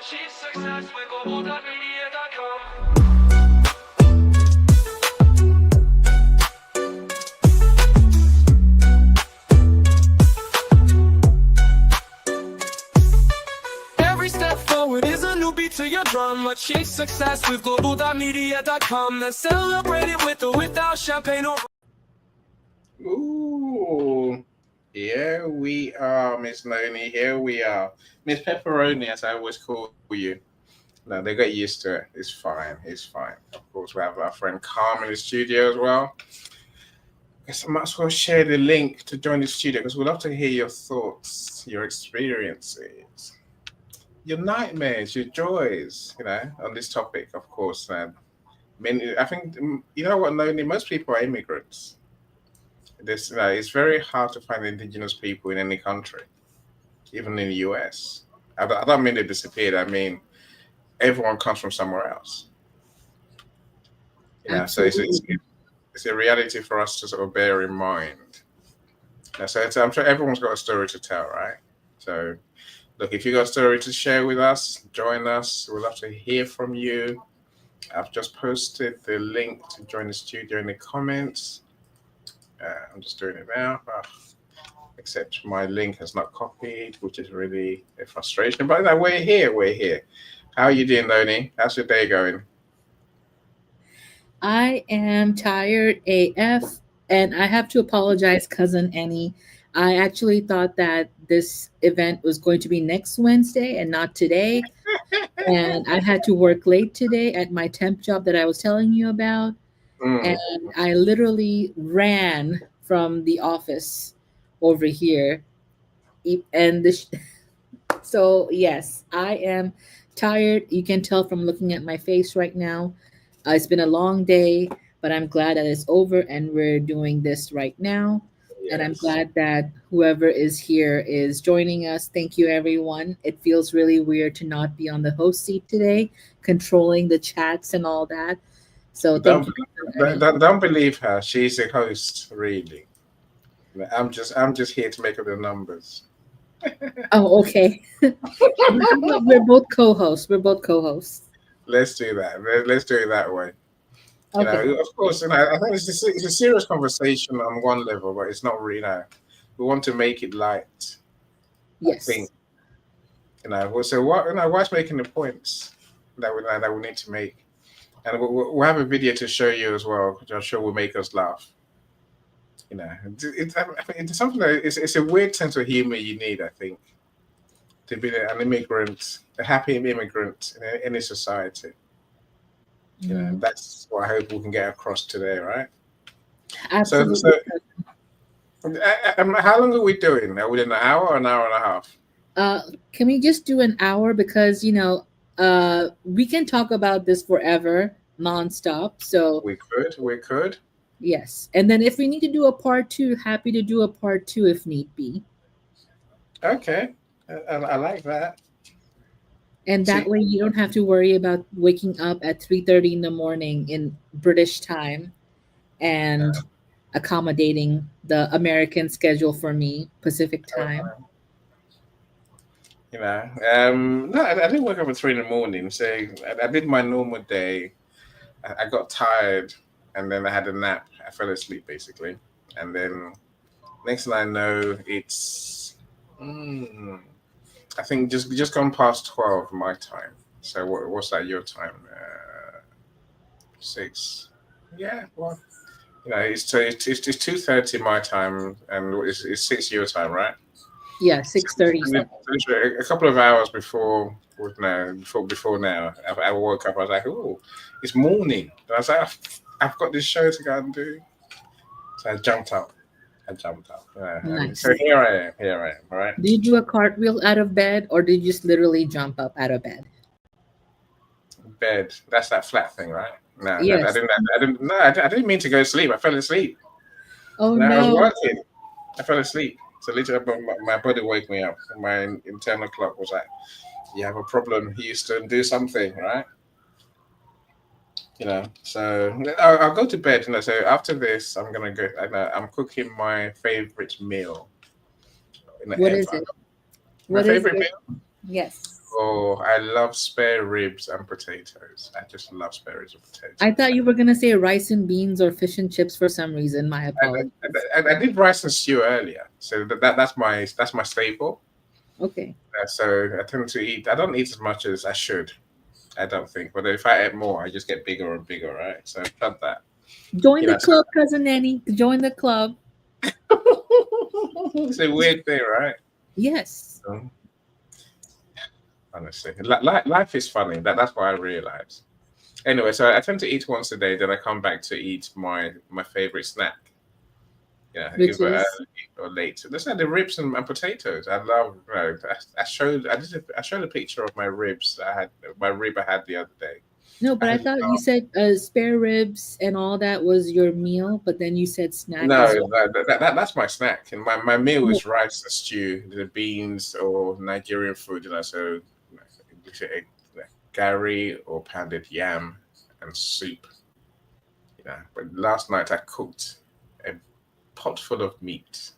achieve success with Global.Media.com. Every step forward is a new beat to your drum. Achieve success with Global.Media.com. Let's celebrate it with or without champagne or... Ooh, here we are, Miss Noni. Here we are, Miss Pepperoni, as I always call you. No, they got used to it. It's fine. It's fine. Of course, we have our friend Carm in the studio as well. Guess I might as well share the link to join the studio because we'd love to hear your thoughts, your experiences, your nightmares, your joys, on this topic, of course. I think, you know what, Noni, most people are immigrants. It's very hard to find indigenous people in any country, even in the US. I don't mean they disappeared. I mean, everyone comes from somewhere else. So it's a reality for us to sort of bear in mind. So I'm sure everyone's got a story to tell, right? So, look, if you got a story to share with us, join us. We'd love to hear from you. I've just posted the link to join the studio in the comments. I'm just doing it now, except my link has not copied, which is really a frustration. But no, we're here. How are you doing, Noni? How's your day going? I am tired AF, and I have to apologize, Cousin Annie. I actually thought that this event was going to be next Wednesday and not today. And I had to work late today at my temp job that I was telling you about. And I literally ran from the office over here. And so, yes, I am tired. You can tell from looking at my face right now. It's been a long day, but I'm glad that it's over and we're doing this right now. Yes. And I'm glad that whoever is here is joining us. Thank you, everyone. It feels really weird to not be on the host seat today, controlling the chats and all that. So don't believe her. She's a host, really. I'm just here to make up the numbers. Oh, okay. We're both co-hosts. Let's do that. Let's do it that way. Okay. Of course, I think it's a serious conversation on one level, but it's not really. We want to make it light. Yes. I think. So what's making the points that we need to make? And we'll have a video to show you as well, which I'm sure will make us laugh. It's something that it's a weird sense of humor you need, I think, to be an immigrant, a happy immigrant in any society. That's what I hope we can get across today, right? Absolutely. So how long are we doing? Are we in an hour or an hour and a half? Can we just do an hour because we can talk about this forever, nonstop. So we could. Yes, and then if we need to do a part 2, happy to do a part 2 if need be. Okay, I like that. And that way you don't have to worry about waking up at 3:30 in the morning in British time and accommodating the American schedule for me, Pacific time. No, I didn't wake up at 3 in the morning. So I did my normal day. I got tired, and then I had a nap. I fell asleep basically, and then next thing I know, it's I think just gone past 12 my time. So what's that your time? 6. Yeah, well, it's 2:30 my time, and it's 6 your time, right? Yeah, 6:30. A couple of hours before now, I woke up. I was like, "Oh, it's morning." And I was like, "I've got this show to go and do." So I jumped up. Nice. So here I am. All right. Did you do a cartwheel out of bed, or did you just literally jump up out of bed? Bed. That's that flat thing, right? No, yes. I didn't mean to go to sleep. I fell asleep. Oh no! I was working. I fell asleep. So literally, my body woke me up. My internal clock was like, "You have a problem, Houston. Do something, right?" So I'll go to bed. So after this, I'm gonna go. I'm cooking my favorite meal. What is it? My favorite meal? Yes. Oh, I love spare ribs and potatoes. I just love spare ribs and I potatoes. thought you were gonna say rice and beans or fish and chips for some reason. My I, apologies. I did rice and stew earlier, so that's my staple. Okay. So I tend to eat. I don't eat as much as I should. I don't think, but if I eat more, I just get bigger and bigger, right? So I've done that. Join You the know, club, cousin Nanny. Join the club. it's a weird thing, right? Yes. Um, Honestly, life is funny. That's what I realize. Anyway, so I tend to eat once a day. Then I come back to eat my favorite snack. Yeah, Which either is early or late. So that's like the ribs and potatoes. I love. I showed a picture of my ribs. That I had my rib I had the other day. no, I but I had thought you said spare ribs and all that was your meal, but then you said snack no, as well. that's my snack. And my meal Oh, is rice and stew, the beans or Nigerian food. So gari or pounded yam and soup. But last night I cooked a pot full of meat.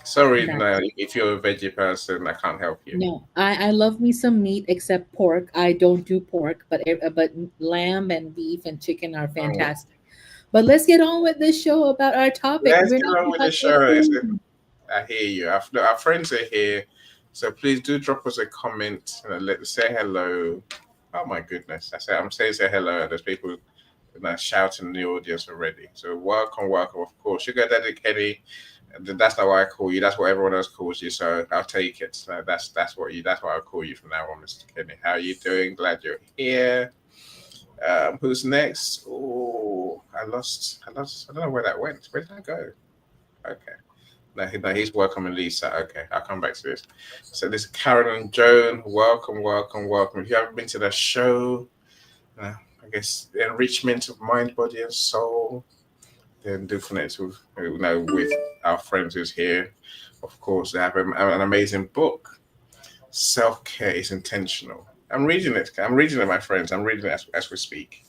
Sorry, no, that's if you're a veggie person, I can't help you. no. I love me some meat except pork. I don't do pork, but lamb and beef and chicken are Mm. fantastic. But let's get on with this show about our topic. Let's We're get not on with the about your show. food. I hear you. Our friends are here, so please do drop us a comment. Let's say hello. Oh my goodness! I'm saying say hello. And there's people shouting in the audience already. So welcome, welcome. Of course, Sugar Daddy Kenny. That's not what I call you. That's what everyone else calls you. So I'll take it. So that's what I'll call you from now on, Mr. Kenny. How are you doing? Glad you're here. Who's next? Oh, I lost. I don't know where that went. Where did I go? Okay. No, no, he's welcoming Lisa. Okay, I'll come back to this. So this is Karen and Joan. Welcome, welcome, welcome. If you haven't been to the show, I guess the enrichment of mind, body, and soul, then do connect with with our friends who's here. Of course, they have an amazing book. Self care is intentional. I'm reading it. I'm reading it, my friends. I'm reading it as we speak.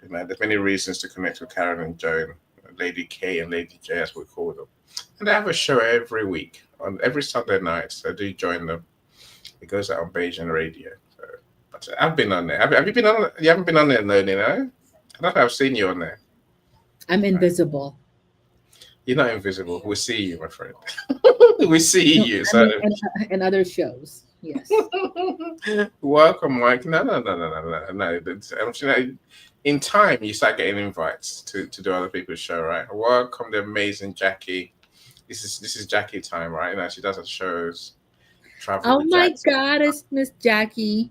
There's many reasons to connect with Karen and Joan, Lady K and Lady J, as we call them. And they have a show every week on every Sunday night. So do join them. It goes out on Beijing radio. So, but I've been on there. Have you been on? You haven't been on there, no, you know? I don't think I've seen you on there. I'm invisible. You're not invisible. We see you, my friend. We see No, you. I So mean, and other shows. Yes. welcome, Mike. No. In time, you start getting invites to do other people's show, right? Welcome, the amazing Jackie. This is Jackie time, right? She does her shows. Travel Oh with my Jackie. God, it's Miss Jackie,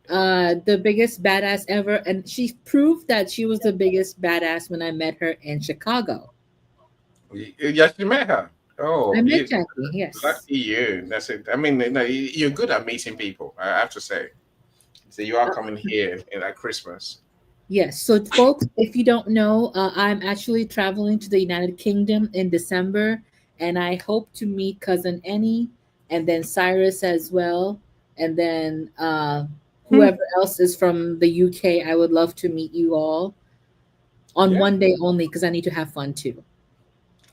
the biggest badass ever, and she proved that she was the biggest badass when I met her in Chicago. You actually met her. I Oh, met Jackie. Yes. lucky you. That's it. I mean, you're good at meeting people. I have to say. So you are coming here at Christmas. Yes. So, folks, if you don't know, I'm actually traveling to the United Kingdom in December, and I hope to meet cousin Annie and then Cyrus as well, and then Hmm. whoever else is from the UK. I would love to meet you all on Yeah. one day only because I need to have fun too.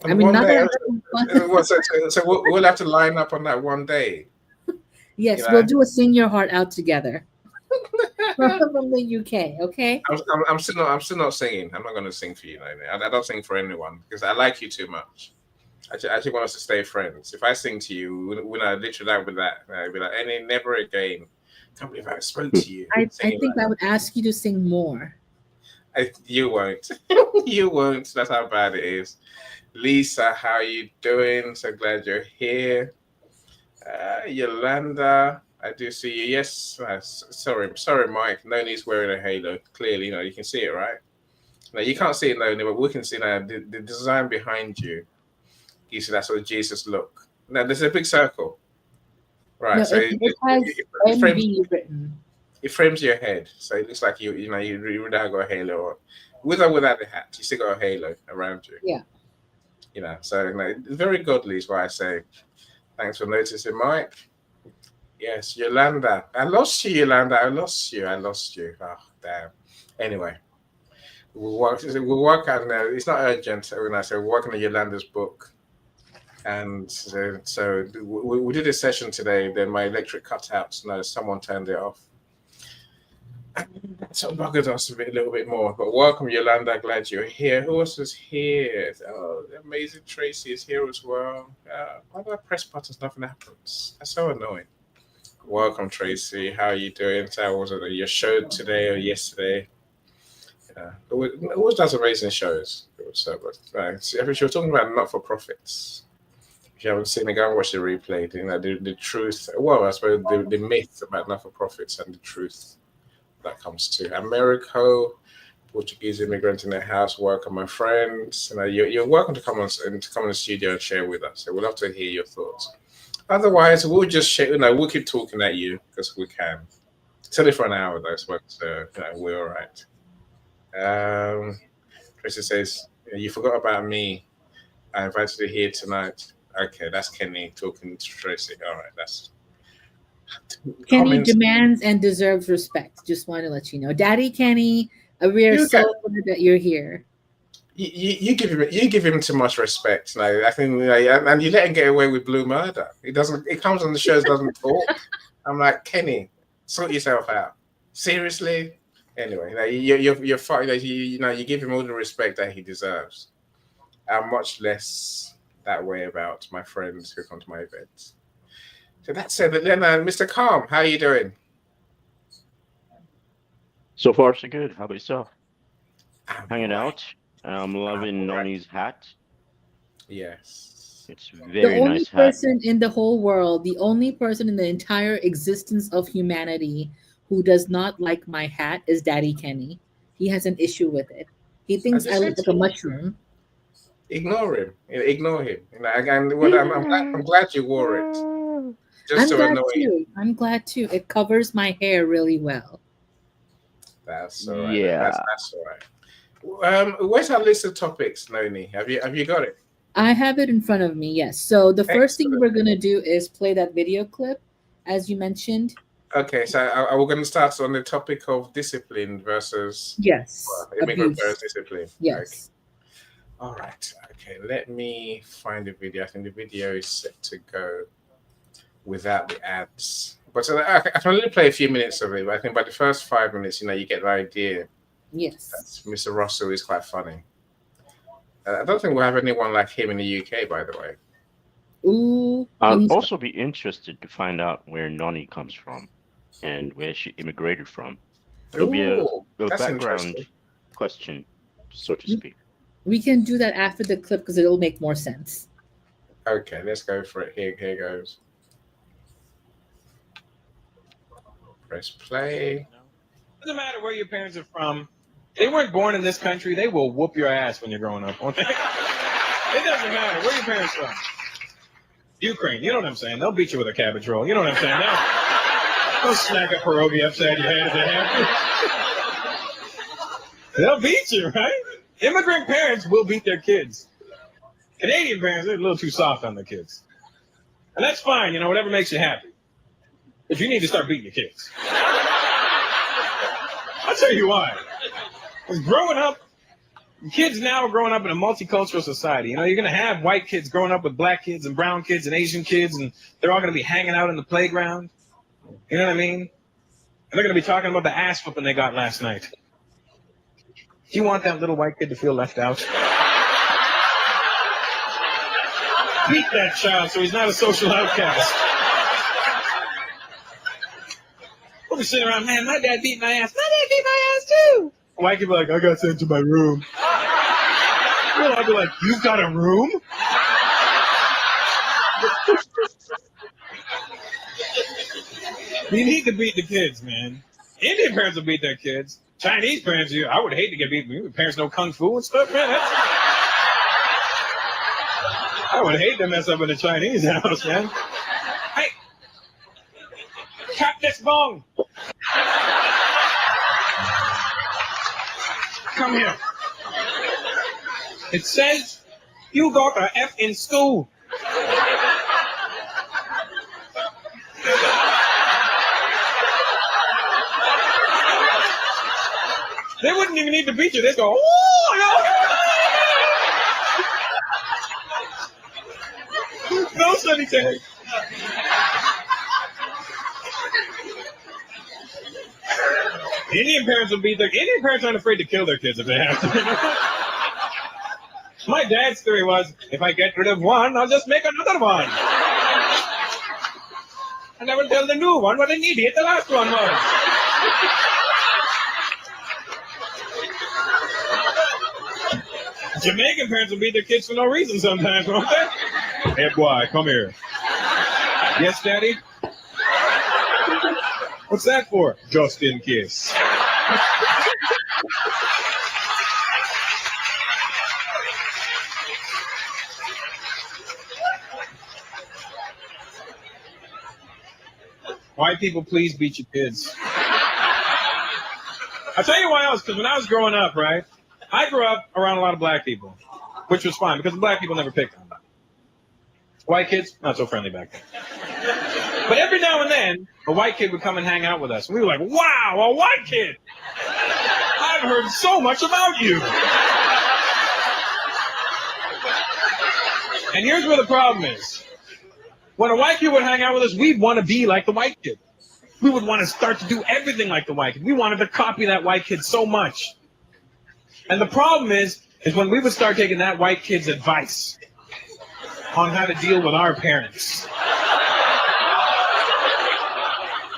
I On mean, one not that day. I'm having fun. So we'll have to line up on that one day. You Yes, we'll know. do a senior heart out together from the UK. Okay. I'm still not singing. I'm not going to sing for you. I don't sing for anyone because I like you too much. I just want us to stay friends. If I sing to you, we're not literally out with that. I'd be like, any never again. Can't believe I spoke to you. I Singing think I would ask you to sing more. you won't. You won't. That's how bad it is. Lisa, how are you doing? So glad you're here. Yolanda, I do see you. Yes. Sorry, Mike. Noni's wearing a halo. Clearly, you can see it, right? Now you can't see it, Noni, but we can see now the design behind you. You see that's what Jesus look. Now there's a big circle, right? No, So it has it frames MV written. it frames your head, so it looks like you really have got a halo on. With or without the hat, you still got a halo around you. Yeah. So very godly is why I say. Thanks for noticing, Mike. Yes, Yolanda. I lost you, Yolanda. I lost you. Oh, damn. Anyway, we'll work on it's not urgent. When I say we're working on Yolanda's book. And so we did a session today. Then my electric cut out. No, someone turned it off. So buggered us a little bit more. But welcome, Yolanda. Glad you're here. Who else is here? Oh, the amazing Tracy is here as well. Why do I press buttons? Nothing happens. That's so annoying. Welcome, Tracy. How are you doing? So was it your show today or yesterday? It always does amazing shows. So, if you're talking about not-for-profits, if you haven't seen it, go and watch the replay. You know, the truth. Well, I suppose the myth about not-for-profits and the truth that comes to America. Portuguese immigrant in the house. Welcome, my friends. You know, you're welcome to come on in the studio and share with us. So we'd love to hear your thoughts. Otherwise, we'll just share. You know, we'll keep talking at you because we can. It's only for an hour though, so we're all right. Tracy says, "You forgot about me. I invited you here tonight." Okay, that's Kenny talking to Tracy. All right, that's Kenny comments. demands and deserves respect. Just want to let you know, Daddy Kenny, we are so glad that you're here. You give him too much respect. No, I think, and you let him get away with blue murder. He doesn't. He comes on the shows, doesn't talk. I'm like, Kenny, sort yourself out. Seriously. Anyway, you're fine. You give him all the respect that he deserves. I'm much less that way about my friends who come to my events. So that said, then Mr. Calm, how are you doing? So far, so good. How about yourself? Hanging right. out. I'm loving Noni's hat. Yes. It's very nice hat. Person in the whole world, the only person in the entire existence of humanity who does not like my hat is Daddy Kenny. He has an issue with it. He thinks I look like a mushroom. Ignore him. Ignore him. I'm glad you wore it. I'm glad too. I'm glad too. It covers my hair really well. That's all right. Yeah. That's all right. Where's our list of topics, Noni? Have you got it? I have it in front of me. Yes. So the first thing we're gonna do is play that video clip, as you mentioned. Okay. So we're going to start on the topic of discipline versus immigrant versus discipline. Yes. Okay. All right. Okay. Let me find the video. I think the video is set to go without the ads. But I can only play a few minutes of it. But I think by the first 5 minutes, you get the idea. Yes. That Mr. Russell is quite funny. I don't think we'll have anyone like him in the UK, by the way. Ooh. I'll also be interested to find out where Noni comes from and where she immigrated from. It'll be a background question, so to speak. We can do that after the clip because it'll make more sense. Okay, let's go for it. Here goes. Press play. Doesn't matter where your parents are from. They weren't born in this country. They will whoop your ass when you're growing up. It doesn't matter where your parents are from. Ukraine, you know what I'm saying? They'll beat you with a cabbage roll. You know what I'm saying? They'll snack a pierogi upside your head if they have to. They'll beat you, right? Immigrant parents will beat their kids. Canadian parents, they're a little too soft on their kids. And that's fine, whatever makes you happy. But you need to start beating your kids. I'll tell you why. Because growing up, kids now are growing up in a multicultural society. You're going to have white kids growing up with black kids and brown kids and Asian kids, and they're all going to be hanging out in the playground. You know what I mean? And they're going to be talking about the ass whooping they got last night. Do you want that little white kid to feel left out? Beat that child so he's not a social outcast. We'll be sitting around, man, my dad beat my ass. My dad beat my ass too. White kid be like, I got sent to my room. I'll be like, you've got a room? You need to beat the kids, man. Indian parents will beat their kids. Chinese parents, I would hate to get beat. Parents know kung fu and stuff, man. I would hate to mess up in the Chinese house, man. Hey, cut this bone. Come here. It says you got an F in school. They wouldn't even need to beat you. They'd go, oh, no. sanitary. Indian parents aren't afraid to kill their kids if they have to. My dad's theory was, if I get rid of one, I'll just make another one. And I will tell the new one what an idiot the last one was. Jamaican parents will beat their kids for no reason sometimes, won't they? Hey, boy, come here. Yes, Daddy? What's that for? Just in case. White people, please beat your kids. I'll tell you why else, because when I was growing up, right, I grew up around a lot of black people, which was fine, because the black people never picked on them. White kids, not so friendly back then. But every now and then, a white kid would come and hang out with us. And we were like, wow, a white kid! I've heard so much about you! And here's where the problem is. When a white kid would hang out with us, we'd want to be like the white kid. We would want to start to do everything like the white kid. We wanted to copy that white kid so much. And the problem is when we would start taking that white kid's advice on how to deal with our parents.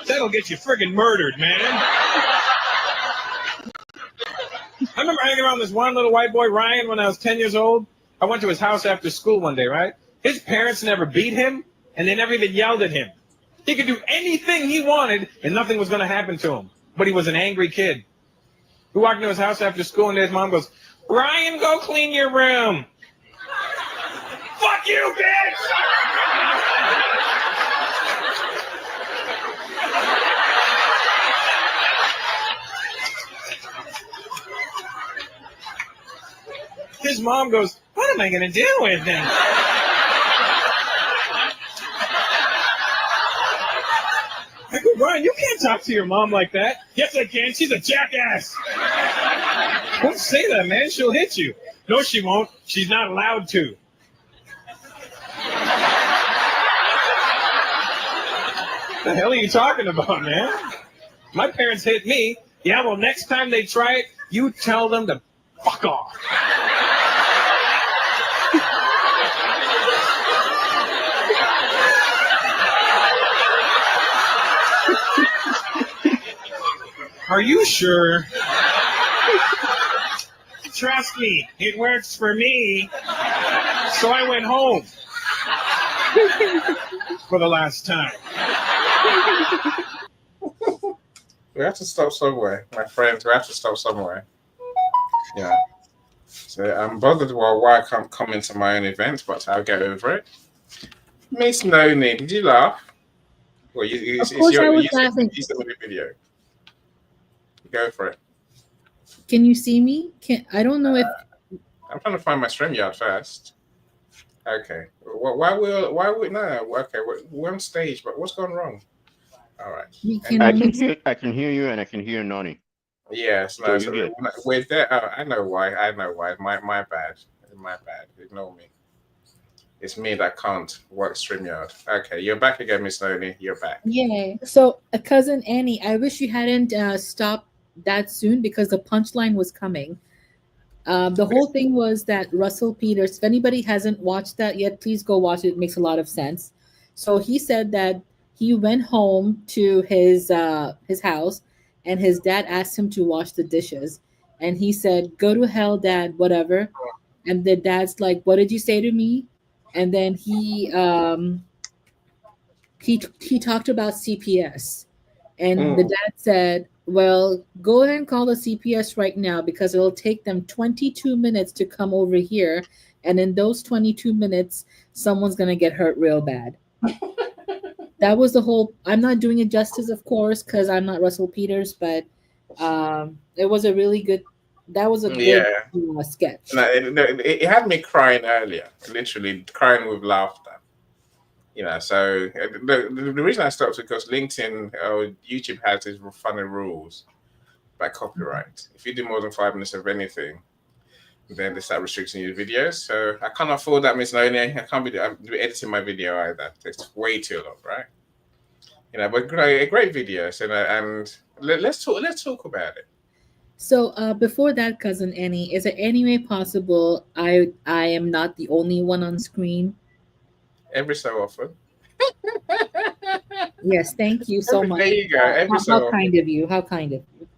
That'll get you friggin' murdered, man. I remember hanging around this one little white boy, Ryan, when I was 10 years old. I went to his house after school one day, right? His parents never beat him, and they never even yelled at him. He could do anything he wanted, and nothing was going to happen to him. But he was an angry kid. We walked into his house after school, and his mom goes, Ryan, go clean your room. Fuck you, bitch! His mom goes, what am I going to do with him? I go, Ryan, you can't talk to your mom like that. Yes, I can. She's a jackass. Don't say that, man. She'll hit you. No, she won't. She's not allowed to. What the hell are you talking about, man? My parents hit me. Yeah, well, next time they try it, you tell them to fuck off. Are you sure? Trust me, it works for me. So I went home for the last time. We have to stop somewhere, my friends. We have to stop somewhere. Yeah. So I'm bothered why I can't come into my own event, but I'll get over it. Miss Noni, did you laugh? Well, of course I was laughing. You saw the video. Go for it. Can you see me? I don't know if I'm trying to find my StreamYard first. Okay. Why would no? Okay, we're on stage, but what's gone wrong? All right. I can hear you, and I can hear Noni. Yes. No. So with that, I know why. My bad. My bad. Ignore me. It's me that can't work StreamYard. Okay, you're back again, Miss Noni. You're back. Yay. So, cousin Annie, I wish you hadn't stopped that soon because the punchline was coming. The whole thing was that Russell Peters, if anybody hasn't watched that yet, please go watch it. It makes a lot of sense. So he said that he went home to his house and his dad asked him to wash the dishes. And he said, go to hell, Dad, whatever. And the dad's like, what did you say to me? And then he talked about CPS. And the dad said, well, go ahead and call the CPS right now because it'll take them 22 minutes to come over here. And in those 22 minutes, someone's going to get hurt real bad. That was the whole, I'm not doing it justice, of course, because I'm not Russell Peters, but it was a really good, that was a good sketch. No, it had me crying earlier, literally crying with laughter. You know, so the reason I stopped is because LinkedIn or YouTube has these funny rules about copyright. If you do more than 5 minutes of anything, then they start restricting your videos. So I can't afford that, Miss Noni. I can't be editing my video either. It's way too long, right? But a great video. So and let's talk about it. So before that, cousin Annie, is it any way possible I am not the only one on screen? Every so often. Yes, thank you so much. There you go. Every so How often. kind of you. How kind of you.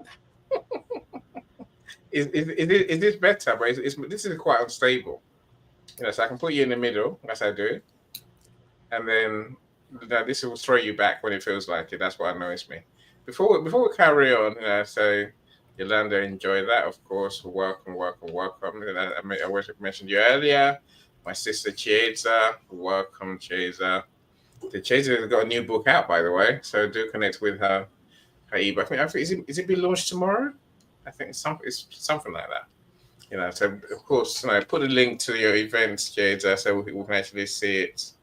Is this better? But this is quite unstable. So I can put you in the middle as I do it, and then this will throw you back when it feels like it. That's what annoys me. Before we carry on, so Yolanda, enjoy that, of course. Welcome. And I mentioned you earlier. My sister Chiesa, welcome Chiesa. The Chiesa has got a new book out, by the way, so do connect with her ebook. I think is it being launched tomorrow? I think it's something like that. So of course, put a link to your events, Chiesa, so we can actually see it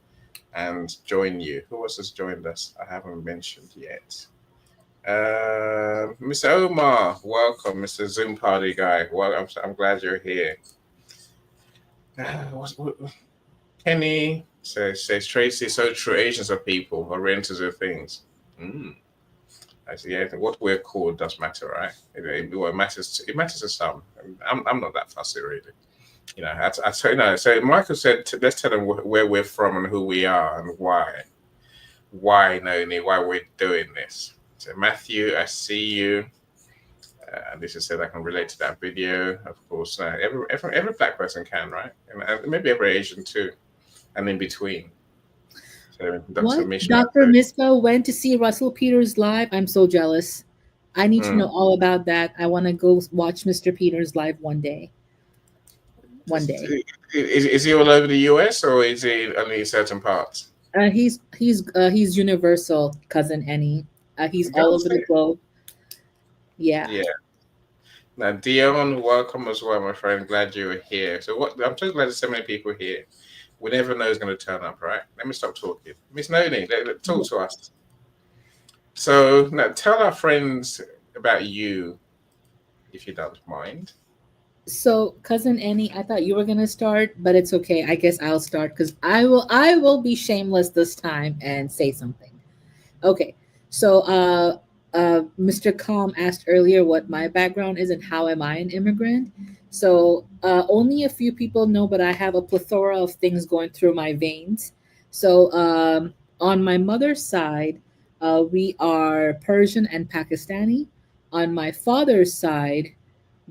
and join you. Who else has joined us? I haven't mentioned yet. Mr. Omar, welcome, Mr. Zoom party guy. Well, I'm glad you're here. Kenny says Tracy, so true. Asians are people, or renters of things. Actually, yeah, what we're called does matter, right? It matters. It matters to some. I'm not that fussy, really. So Michael said, let's tell them where we're from and who we are and why. Why we're doing this. So Matthew, I see you. This is said I can relate to that video. Of course, every black person can, right? And maybe every Asian too, and in between. So Dr. Mispa went to see Russell Peters live. I'm so jealous. I need to know all about that. I want to go watch Mr. Peters live one day. One day. Is he all over the US or is he only certain parts? He's universal, cousin Annie. He's all over the globe. Yeah. Now, Dion, welcome as well, my friend. Glad you were here. So I'm so glad there's so many people here. We never know who's going to turn up, right? Let me stop talking. Miss Noni, talk to us. So now tell our friends about you, if you don't mind. So, cousin Annie, I thought you were gonna start, but it's okay. I guess I'll start because I will be shameless this time and say something. Okay. So, Mr. Calm asked earlier what my background is and how am I an immigrant. So only a few people know, but I have a plethora of things going through my veins. So on my mother's side, we are Persian and Pakistani. On my father's side,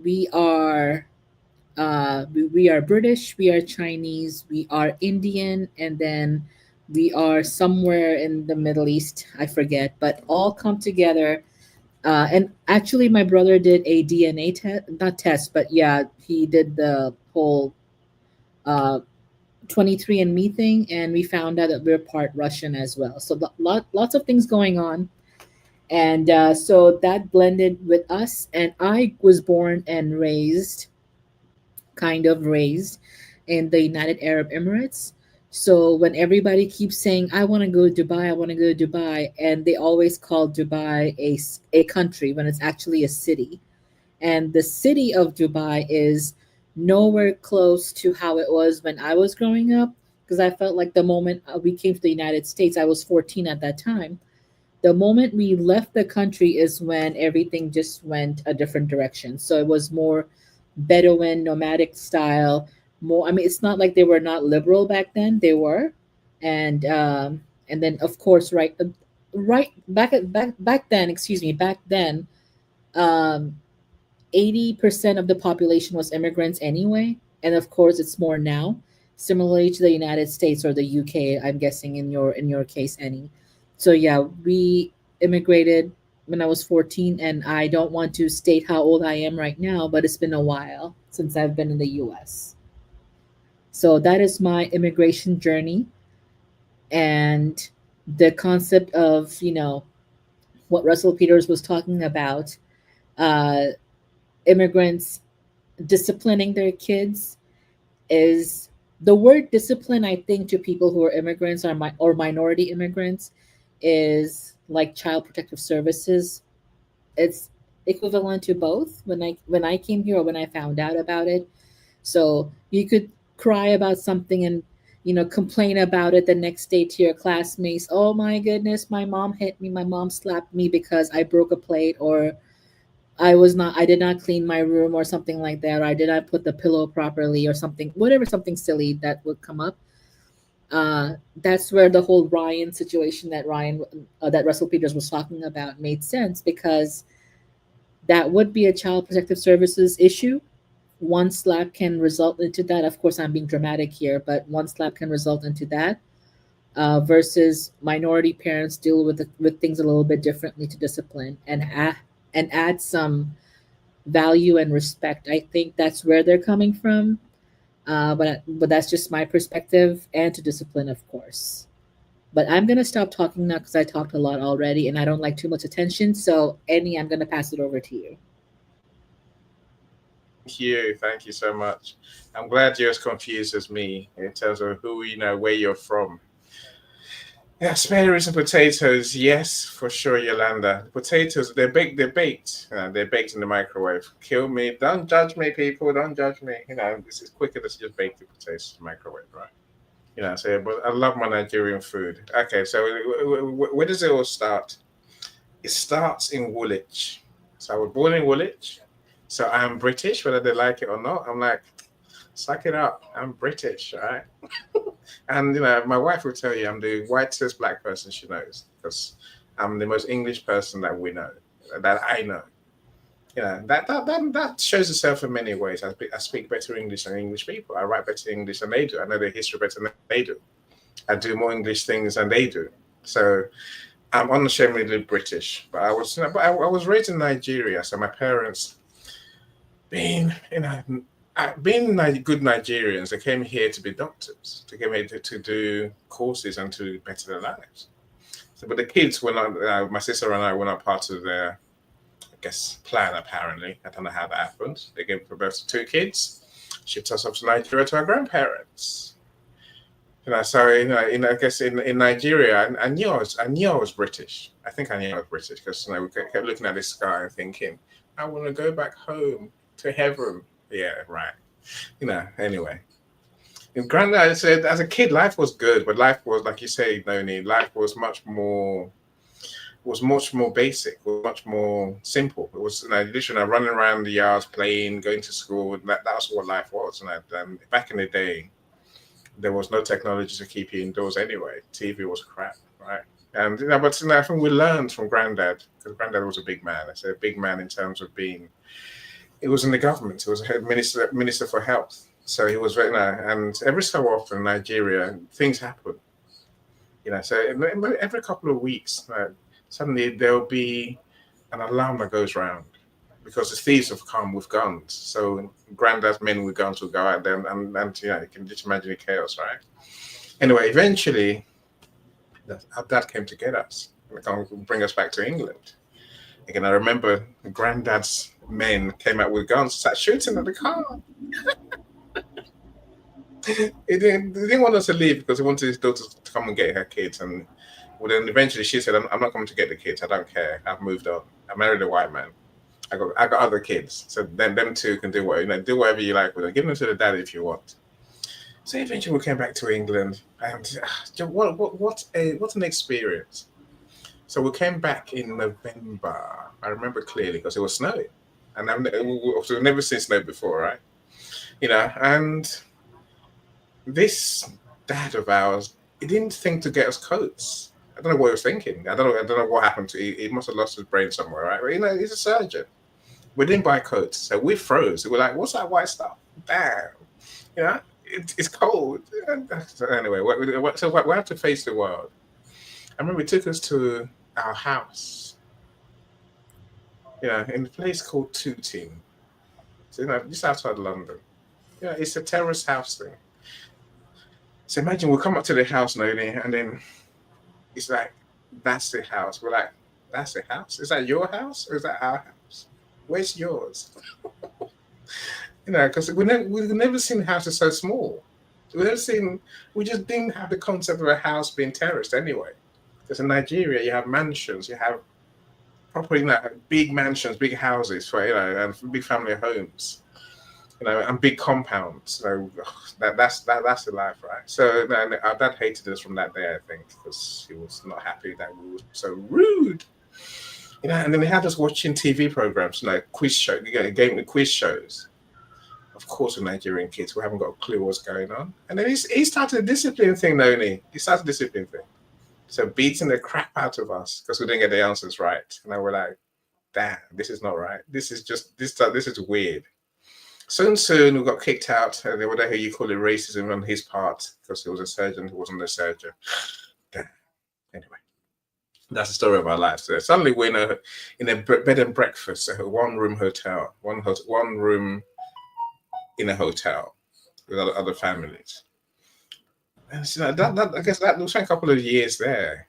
we are we are British, we are Chinese, we are Indian, and then we are somewhere in the Middle East. I forget, but all come together. And actually, my brother did a DNA test, not test, but yeah, he did the whole 23andMe thing, and we found out that we're part Russian as well. So lots of things going on. And so that blended with us. And I was born and raised in the United Arab Emirates. So when everybody keeps saying, I want to go to Dubai, I want to go to Dubai, and they always call Dubai a country when it's actually a city. And the city of Dubai is nowhere close to how it was when I was growing up. Because I felt like the moment we came to the United States, I was 14 at that time. The moment we left the country is when everything just went a different direction. So it was more Bedouin, nomadic style. More, I mean, it's not like they were not liberal back then. They were, and then of course, right back then. Excuse me, back then, 80% of the population was immigrants anyway, and of course, it's more now. Similarly to the United States or the UK, I'm guessing in your case, Annie. So yeah, we immigrated when I was 14, and I don't want to state how old I am right now, but it's been a while since I've been in the US. So that is my immigration journey and the concept of, what Russell Peters was talking about, uh, immigrants disciplining their kids is the word discipline, I think, to people who are immigrants or minority immigrants is like child protective services. It's equivalent to both when I came here or when I found out about it. So you could cry about something and complain about it the next day to your classmates. Oh my goodness, my mom hit me, my mom slapped me because I broke a plate, or I did not clean my room, or something like that, or I did not put the pillow properly, or something, whatever, something silly that would come up. That's where the whole Ryan situation that Russell Peters was talking about made sense, because that would be a child protective services issue. One slap can result into that. Of course, I'm being dramatic here, but one slap can result into that. Versus minority parents deal with things a little bit differently to discipline and add some value and respect. I think that's where they're coming from. But that's just my perspective, and to discipline, of course. But I'm gonna stop talking now because I talked a lot already, and I don't like too much attention. So, Annie, I'm gonna pass it over to you. Thank you so much. I'm glad you're as confused as me in terms of where you're from. Yeah, asparagus and potatoes, yes, for sure, Yolanda. Potatoes, they're baked. They're baked in the microwave. Kill me. Don't judge me, people. Don't judge me. This is quicker to just bake the potatoes in the microwave, right? So, but I love my Nigerian food. Okay, so where does it all start? It starts in Woolwich. So I was born in Woolwich. So I'm British, whether they like it or not. I'm like, suck it up. I'm British, right? And my wife will tell you I'm the whitest black person she knows, because I'm the most English person that I know. That shows itself in many ways. I speak better English than English people. I write better English than they do. I know their history better than they do. I do more English things than they do. So I'm unashamedly British. But I was raised in Nigeria, so my parents, being good Nigerians, they came here to be doctors. They came here to do courses and to better their lives. So, but the kids were not. My sister and I were not part of their, I guess, plan. Apparently, I don't know how that happened. They gave birth to two kids, shipped us off to Nigeria to our grandparents. So I guess in Nigeria, I knew I was British. I think I knew I was British because we kept looking at the sky and thinking, I want to go back home to heaven. Yeah, right. Anyway. And granted, I said as a kid, life was good, but life was, like you say, Noni, life was much more basic, was much more simple. It was literally running around the yards, playing, going to school. That's what life was. And back in the day, there was no technology to keep you indoors anyway. TV was crap, right? And but I think we learned from Granddad, because Granddad was a big man. I say a big man in terms of being. It was in the government. It was a minister for health. So he was very and every so often in Nigeria things happen. So every couple of weeks, suddenly there'll be an alarm that goes round because the thieves have come with guns. So Granddad's men with guns will go out there, and you can just imagine the chaos, right? Anyway, eventually, our dad came to get us and bring us back to England. Again, I remember Granddad's men came out with guns, started shooting at the car. They didn't want us to leave because he wanted his daughter to come and get her kids. And then eventually she said, I'm not coming to get the kids. I don't care. I've moved on. I married a white man. I got other kids. So then them two can do do whatever you like with them. Give them to the dad if you want. So eventually we came back to England. And what an experience. So we came back in November. I remember clearly because it was snowing. And we've never seen snow before, right? And this dad of ours, he didn't think to get us coats. I don't know what he was thinking. I don't know what happened to him. He must have lost his brain somewhere, right? But, he's a surgeon. We didn't buy coats, so we froze. We're like, what's that white stuff? Damn. It's cold. So anyway, so we have to face the world. I remember he took us to our house, in a place called Tooting. So, just outside London. It's a terrace house thing. So imagine we come up to the house, Noni, and then it's like, that's the house. We're like, that's the house? Is that your house or is that our house? Where's yours? Because we've never seen houses so small. We just didn't have the concept of a house being terraced anyway. Because in Nigeria, you have mansions, you have properly big mansions, big houses for, and big family homes. and big compounds. So that's the life, right? So our dad hated us from that day, I think, because he was not happy that we were so rude. And then they had us watching TV programs, quiz show, game quiz shows. Of course, with Nigerian kids who haven't got a clue what's going on. And then he started a discipline thing, Noni. He started a discipline thing. So beating the crap out of us because we didn't get the answers right. And I was like, damn, this is not right. This is just this is weird. Soon we got kicked out. They would know you call it racism on his part because he was a surgeon who wasn't a surgeon. Damn. Anyway. That's the story of our lives. So suddenly we're in a bed and breakfast, a one-room hotel, one room in a hotel with other families. And so I guess that was a couple of years there.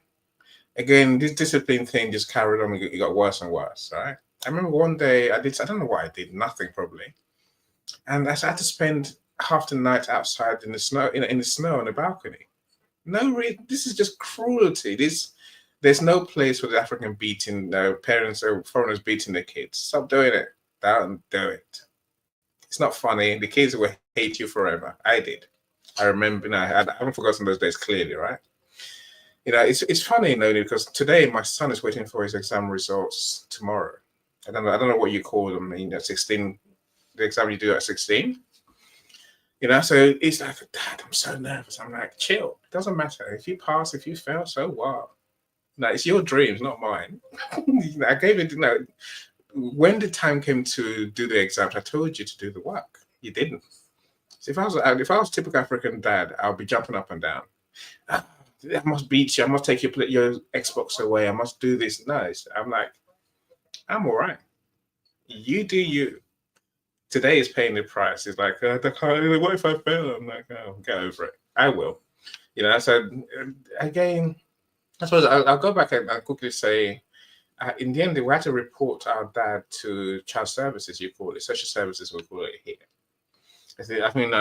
Again, this discipline thing just carried on. It got worse and worse. Right? I remember one day I don't know why I did, nothing probably, and I had to spend half the night outside in the snow, in the snow on the balcony. This is just cruelty. There's no place for the African beating parents or foreigners beating their kids. Stop doing it. Don't do it. It's not funny. The kids will hate you forever. I did. I remember. I haven't forgotten those days clearly, right? It's funny, because today my son is waiting for his exam results tomorrow. I don't know what you call them. 16, the exam you do at 16. So it's like, Dad, I'm so nervous. I'm like, chill. It doesn't matter. If you pass, if you fail, so what? No, it's your dreams, not mine. I gave it, when the time came to do the exams, I told you to do the work. You didn't. So if I was typical African dad, I'll be jumping up and down. I must beat you. I must take your Xbox away. I must do this. No, I'm like, I'm all right. You do you. Today is paying the price. It's like, what if I fail? I'm like, oh, get over it. I will. So again, I suppose I'll go back and quickly say, in the end, we had to report our dad to child services, you call it, social services, we call it here. I mean,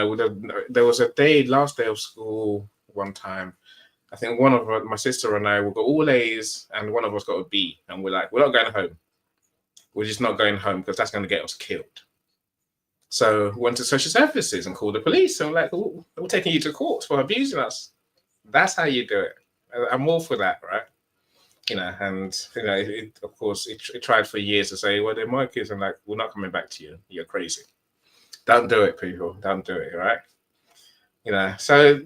there was a last day of school one time. I think one of my sister and I, we got all A's and one of us got a B. And we're like, we're not going home. We're just not going home because that's going to get us killed. So we went to social services and called the police. And we're like, oh, we're taking you to court for abusing us. That's how you do it. I'm all for that, right? And of course, it tried for years to say, well, they're my kids. I'm like, we're not coming back to you. You're crazy. Don't do it, people. Don't do it, right? So,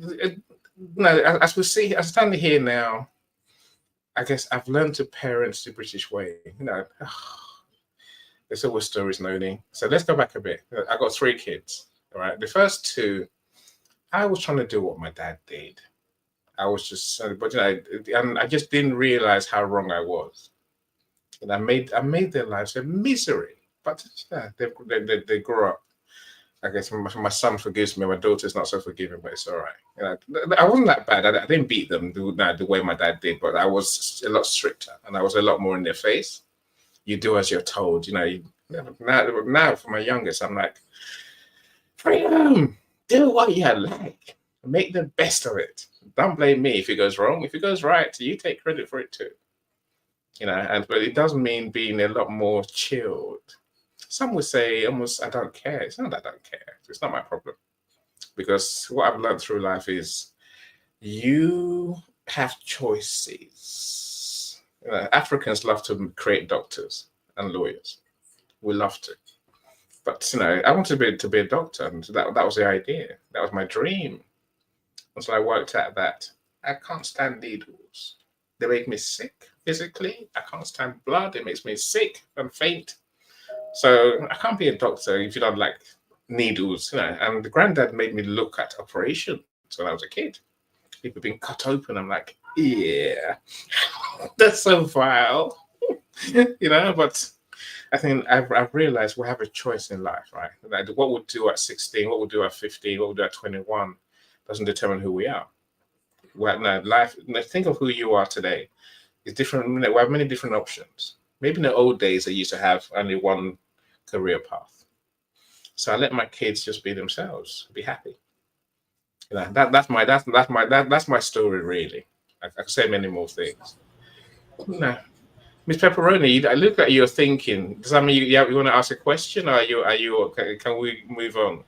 as we see, as standing here now, I guess I've learned to parent the British way. There's always stories, Noni. So let's go back a bit. I got 3 kids, all right? The first 2, I was trying to do what my dad did. I was just, but and I just didn't realize how wrong I was. And I made their lives a misery. But they grew up. I guess my son forgives me. My daughter's not so forgiving, but it's all right. I wasn't that bad. I didn't beat them the way my dad did, but I was a lot stricter and I was a lot more in their face. You do as you're told. Now for my youngest, I'm like, freedom. Do what you like. Make the best of it. Don't blame me if it goes wrong. If it goes right, you take credit for it too. But it doesn't mean being a lot more chilled. Some would say almost, I don't care. It's not that I don't care. It's not my problem. Because what I've learned through life is you have choices. Africans love to create doctors and lawyers. We love to. But, I wanted to be a doctor. And that was the idea. That was my dream. And so I worked at that. I can't stand needles. They make me sick physically. I can't stand blood. It makes me sick and faint. So I can't be a doctor if you don't like needles. And the granddad made me look at operations when I was a kid. People being cut open. I'm like, yeah, that's so vile. But I think I've realized we have a choice in life, right? Like what we'll do at 16, what we'll do at 15, what we'll do at 21 doesn't determine who we are. Life. Think of who you are today. It's different. We have many different options. Maybe in the old days, they used to have only one career path. So I let my kids just be themselves, be happy. That's my story, really. I could say many more things. Miss Pepperoni, I look at you thinking. Does that mean you want to ask a question, or are you? Can we move on?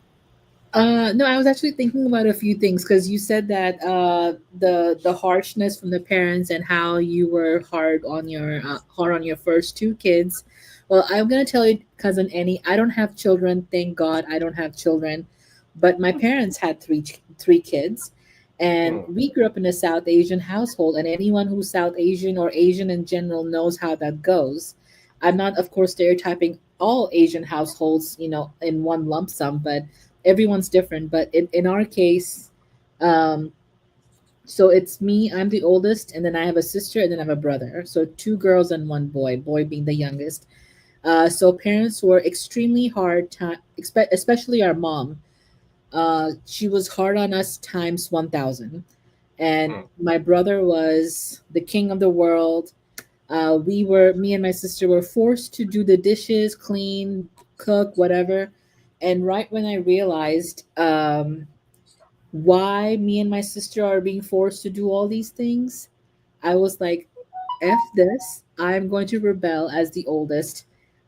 No, I was actually thinking about a few things because you said that the harshness from the parents and how you were hard on your first two kids. Well, I'm gonna tell you, cousin Annie, I don't have children. Thank God, I don't have children. But my parents had three kids, and Hmm. we grew up in a South Asian household. And anyone who's South Asian or Asian in general knows how that goes. I'm not, of course, stereotyping all Asian households, in one lump sum, but everyone's different. But in our case, um so it's me, I'm the oldest, and then I have a sister, and then I have a brother, so two girls and one boy being the youngest. So parents were extremely hard time, especially our mom. She was hard on us times 1000. And Hmm. my brother was the king of the world. Me and my sister were forced to do the dishes, clean, cook, whatever. And right when I realized why me and my sister are being forced to do all these things, I was like, F this. I'm going to rebel as the oldest.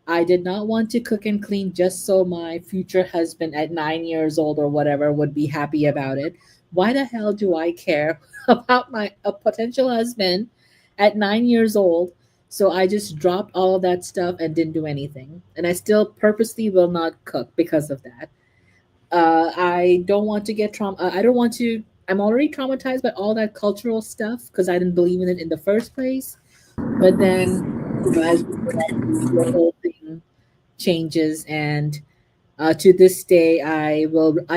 I did not want to cook and clean just so my future husband at 9 years old or whatever would be happy about it. Why the hell do I care about my a potential husband at 9 years old? So I just dropped all of that stuff and didn't do anything. And I still purposely will not cook because of that. I don't want to get trauma. I don't want to. I'm already traumatized by all that cultural stuff because I didn't believe in it in the first place. But then, as we grow up, the whole thing changes, and to this day, I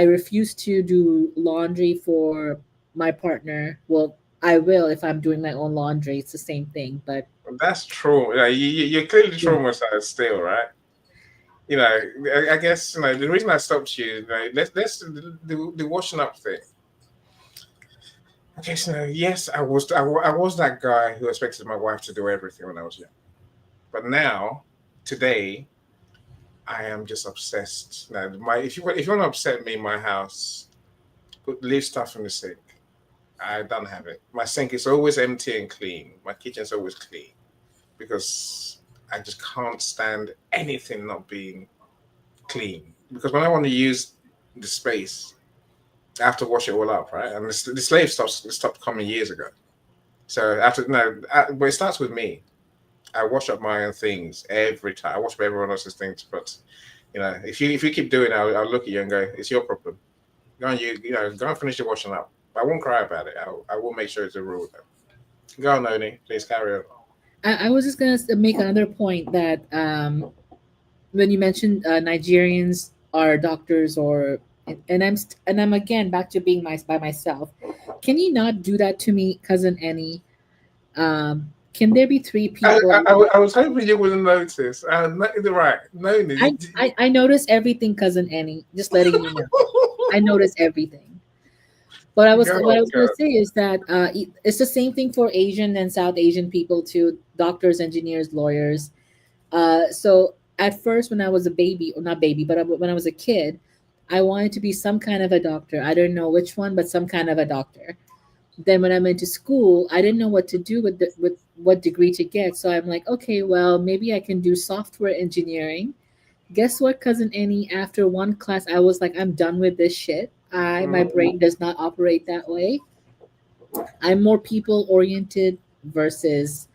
refuse to do laundry for my partner. Well, I will if I'm doing my own laundry. It's the same thing, but That's true. Yeah, you're clearly yeah. traumatized still, right? I guess the reason I stopped you. Let's the washing up thing. Okay, so yes, I was that guy who expected my wife to do everything when I was young, but now, today, I am just obsessed. Now, if you want to upset me in my house, leave stuff in the sink. I don't have it. My sink is always empty and clean. My kitchen's always clean because I just can't stand anything not being clean. Because when I want to use the space, I have to wash it all up, right? And the slave stopped coming years ago. So after no, but it starts with me. I wash up my own things every time. I wash up everyone else's things, but if you keep doing it, I'll look at you and go, "It's your problem. Go and go and finish the washing up." But I won't cry about it. I will make sure it's a rule. Though. Go on, Noni. Please carry on. I was just gonna make another point that when you mentioned Nigerians are doctors, or and I'm again back to being by myself. Can you not do that to me, cousin Annie? Can there be three I, people? I, I I was hoping you wouldn't notice. Right, Noni. I notice everything, cousin Annie. Just letting you know, I notice everything. What I was Go. gonna say is that it's the same thing for Asian and South Asian people too. Doctors, engineers, lawyers. So at first, when I was a baby, or not baby, but when I was a kid, I wanted to be some kind of a doctor. I don't know which one, but some kind of a doctor. Then when I went to school, I didn't know what to do with what degree to get. So I'm like, okay, well, maybe I can do software engineering. Guess what, cousin Annie? After one class, I was like, I'm done with this shit. My Mm, brain does not operate that way. I'm more people oriented versus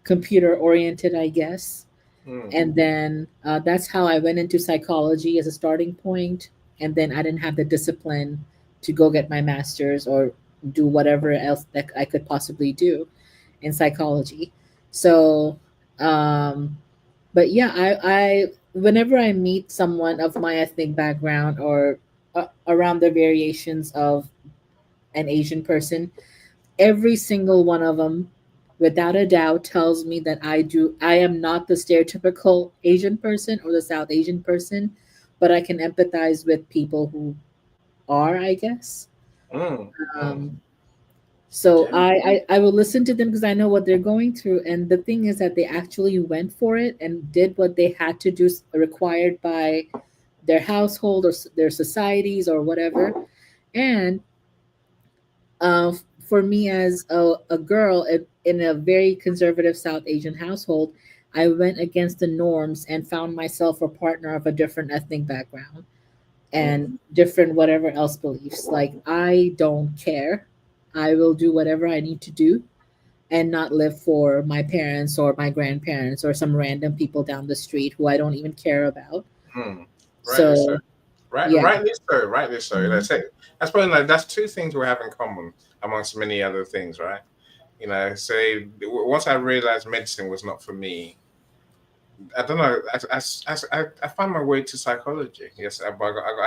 computer oriented, I guess. mm. And then that's how I went into psychology as a starting point. And then I didn't have the discipline to go get my master's or do whatever else that I could possibly do in psychology. So, um, but yeah, I whenever I meet someone of my ethnic background or around the variations of an Asian person, every single one of them without a doubt tells me that I am not the stereotypical Asian person or the South Asian person, but I can empathize with people who are, I guess. Mm, mm. um, so Yeah. I will listen to them because I know what they're going through, and the thing is that they actually went for it and did what they had to do, required by their household or their societies or whatever. And for me as a girl in a very conservative South Asian household, I went against the norms and found myself a partner of a different ethnic background Mm. and different whatever else beliefs. Like, I don't care. I will do whatever I need to do and not live for my parents or my grandparents or some random people down the street who I don't even care about. Mm. Rightly so. So, yeah. Rightly so. Rightly so. Mhm. That's probably like that's two things we have in common amongst many other things, right? Say once I realized medicine was not for me, I don't know. I found my way to psychology. Yes, I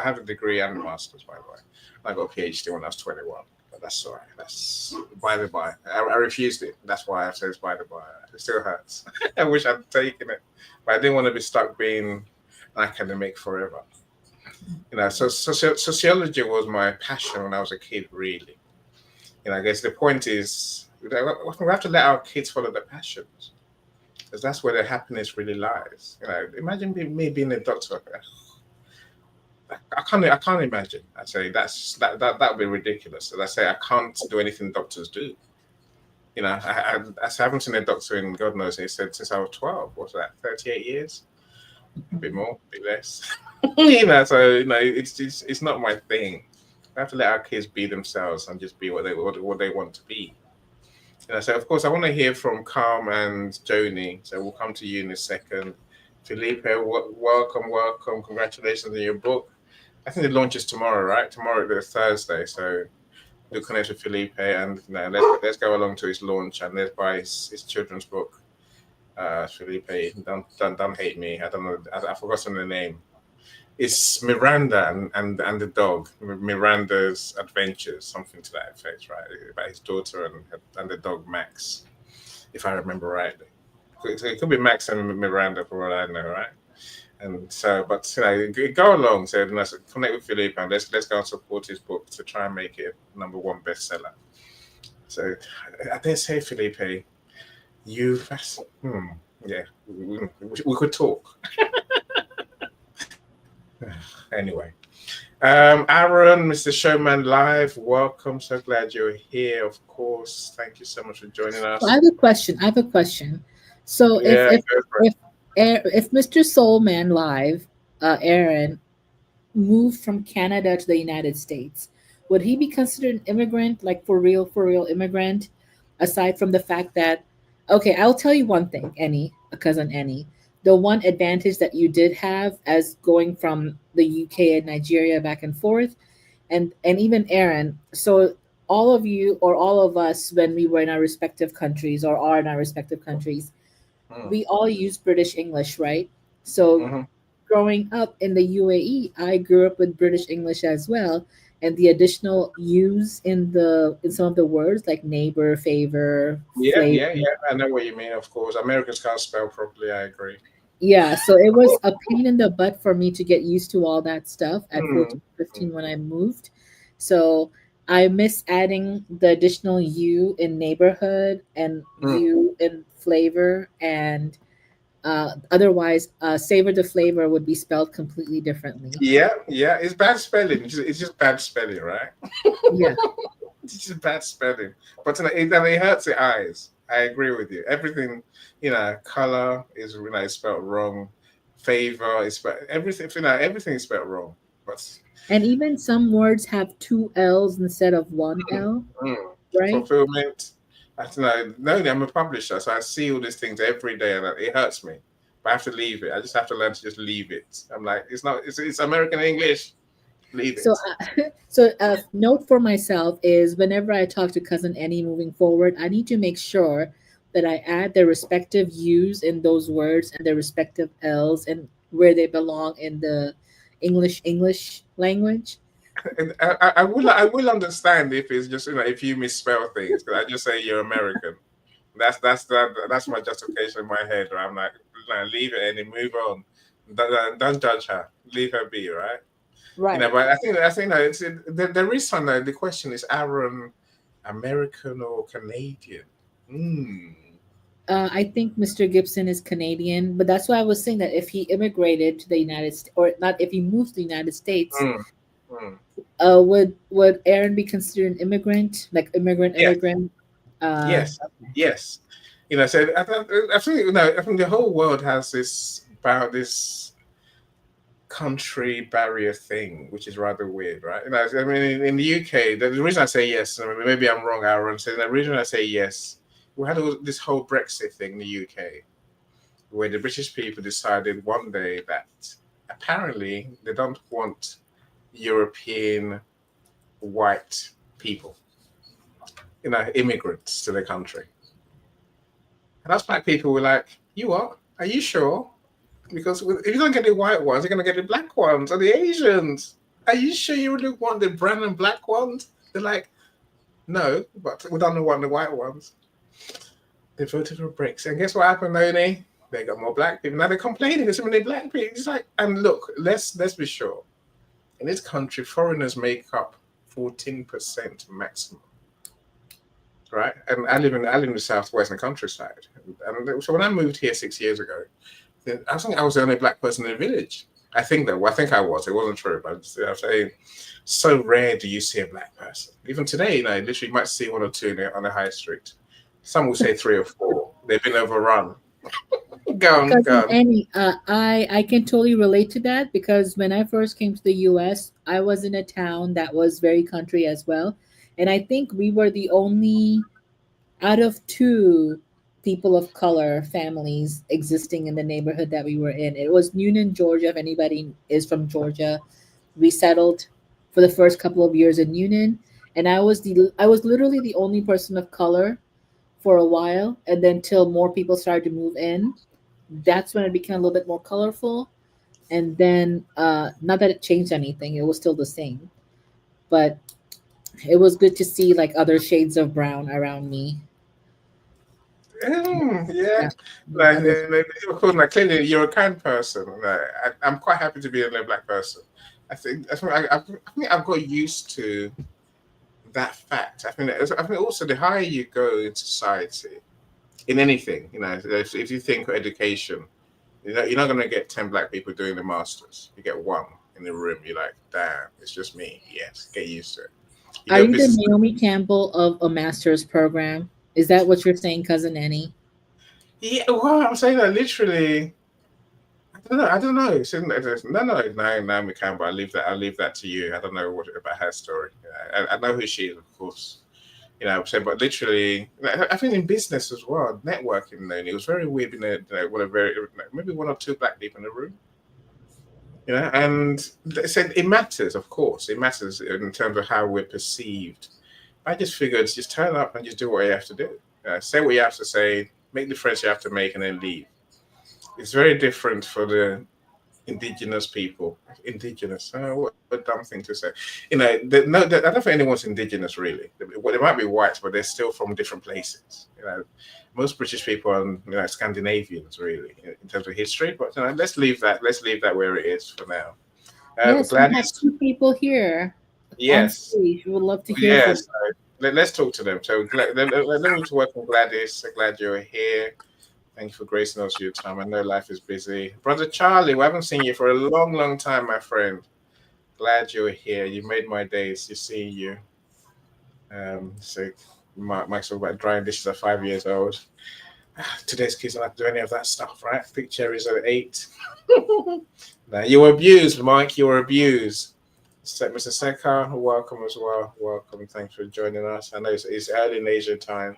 have a degree and a master's, by the way. I got a PhD when I was 21. But that's all right. That's by the by. I refused it. That's why I say it's by the by. It still hurts. I wish I'd taken it, but I didn't want to be stuck being an academic forever. So sociology was my passion when I was a kid, really. I guess the point is we have to let our kids follow their passions because that's where their happiness really lies. Imagine me being a doctor. I can't imagine. I say that would be ridiculous. As I say, I can't do anything doctors do. I haven't seen a doctor in God knows. He said since I was 12. What's that? 38 years, a bit more, a bit less. So it's not my thing. We have to let our kids be themselves and just be what they want to be. So of course I want to hear from Calm and Joni. So we'll come to you in a second. Felipe, welcome. Congratulations on your book. I think the launch is tomorrow, right? Tomorrow is Thursday. So we'll connect with Felipe and let's go along to his launch and let's buy his children's book. Felipe, don't hate me. I don't know. I've forgotten the name. It's Miranda and the dog. Miranda's Adventures, something to that effect, right? About his daughter and the dog Max, if I remember rightly. It could be Max and Miranda for all I know, right? And so, but go along. So let's connect with Philippe and let's go and support his book to try and make it #1 bestseller. So I dare say, Felipe, yeah, we could talk. Anyway, Aaron, Mr. Showman Live, welcome. So glad you're here. Of course, thank you so much for joining us. I have a question. So Yeah, if Mr. Soulman Live, Aaron, moved from Canada to the United States, would he be considered an immigrant, like for real immigrant? Aside from the fact that, okay, I'll tell you one thing, a cousin Annie. The one advantage that you did have as going from the UK and Nigeria back and forth, and even Aaron. So all of you or all of us, when we were in our respective countries or are in our respective countries, we all use British English, right? So growing up in the UAE, I grew up with British English as well, and the additional use in some of the words like neighbor, favor, flavor. Yeah. I know what you mean. Of course, Americans can't spell properly. I agree. Yeah, so it was a pain in the butt for me to get used to all that stuff at 14, 15 when I moved. So I miss adding the additional U in neighborhood and U in flavor and otherwise, savor the flavor would be spelled completely differently. Yeah. It's bad spelling. It's just bad spelling, right? Yeah. It's just bad spelling. But it hurts the eyes. I agree with you. Everything, color is spelled wrong. Favor is spelled everything. Everything is spelled wrong. And even some words have 2 L's instead of 1 L, right? Fulfillment. I'm a publisher, so I see all these things every day, and it hurts me. But I have to leave it. I just have to learn to just leave it. I'm like, it's American English. Leave it. So note for myself is whenever I talk to cousin Annie moving forward, I need to make sure that I add their respective U's in those words and their respective L's and where they belong in the English language. And I will understand if it's just if you misspell things, because I just say you're American. That's my justification in my head. Right? I'm like, leave it and move on. Don't judge her. Leave her be. Right. Right. But I think there is some. The question is, Aaron, American or Canadian? I think Mr. Gibson is Canadian, but that's why I was saying that if he immigrated to the United States, or not, if he moved to the United States, Would Aaron be considered an immigrant, like Yes, immigrant? Uh, yes, yes. So I think I think the whole world has this about this country barrier thing, which is rather weird, right? I mean, in the UK, the reason I say yes, I mean, maybe I'm wrong, Aaron. So the reason I say yes, we had this whole Brexit thing in the UK, where the British people decided one day that apparently they don't want European white people, immigrants to the country. And us black people were like, "You what? Are you sure? Because if you don't get the white ones, you're gonna get the black ones and the Asians. Are you sure you really want the brown and black ones?" They're like, "No, but we don't want the white ones." They voted for Brexit, and guess what happened, Noni? They got more black people. Now they're complaining there's so many black people. It's like, and look, let's be sure. In this country, foreigners make up 14% maximum, right? And I live in the southwestern countryside, and so when I moved here 6 years ago, I think I was the only black person in the village. I think I was. It wasn't true, but I'm saying, so rare do you see a black person. Even today, literally, you might see one or two on the high street. Some will say three or four. They've been overrun. Go on, go Cousin on. Annie, I can totally relate to that because when I first came to the U.S., I was in a town that was very country as well, and I think we were the only out of two people of color families existing in the neighborhood that we were in. It was Newnan, Georgia. If anybody is from Georgia, we settled for the first couple of years in Newnan, and I was literally the only person of color for a while, and then till more people started to move in, that's when it became a little bit more colorful. And then, not that it changed anything, it was still the same, but it was good to see like other shades of brown around me. Yeah, Yeah, yeah, other. of course, clearly you're a kind person. I'm quite happy to be a black person. I think I've got used to that fact. I think also the higher you go in society, in anything, if you think of education, you're not going to get 10 black people doing the masters. You get one in the room. You're like, damn, it's just me. Yes, get used to it. You Are go you the business. Naomi Campbell of a master's program? Is that what you're saying, cousin Annie? Yeah, well, I'm saying that literally. I don't know. I don't know. No, Naomi Campbell. I leave that to you. I don't know what about her story. I know who she is, of course. So, but literally, I think in business as well, networking. Then it was very weird. What a very maybe one or two black people in the room. And they said it matters. Of course, it matters in terms of how we're perceived. I just figured just turn up and just do what you have to do. Say what you have to say, make the friends you have to make, and then leave. It's very different for the indigenous people. Indigenous, what a dumb thing to say. No, I don't think anyone's indigenous really. Well, they might be white, but they're still from different places. Most British people are, Scandinavians really in terms of history. But let's leave that. Let's leave that where it is for now. Yes, we have Gladys, two people here on yes, stage. We would love to hear from. yes. Let's talk to them. So let me welcome Gladys. I'm glad you're here. Thank you for gracing us with your time. I know life is busy. Brother Charlie, we haven't seen you for a long, long time, my friend. Glad you're here. You made my days. You seeing you. So Mike's talking about drying dishes at 5 years old. Today's kids don't have to do any of that stuff, right? Pick cherries at 8. Now, you were abused, Mike. You were abused. Mr. Sekar, welcome as well. Welcome. Thanks for joining us. I know it's early in Asian time,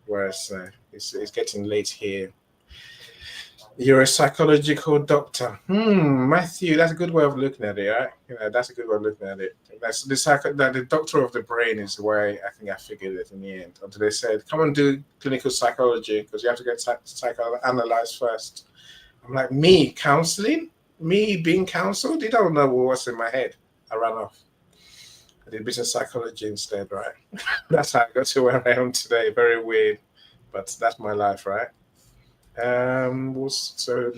whereas it's getting late here. You're a psychological doctor. Matthew, that's a good way of looking at it, right? That's a good way of looking at it. That's the doctor of the brain is the way I think I figured it in the end. Until they said, come and do clinical psychology because you have to get psychoanalyzed first. I'm like, me counseling? Me being counseled? You don't know what's in my head. I ran off. I did business psychology instead, right? That's how I got to where I am today. Very weird, but that's my life, right? So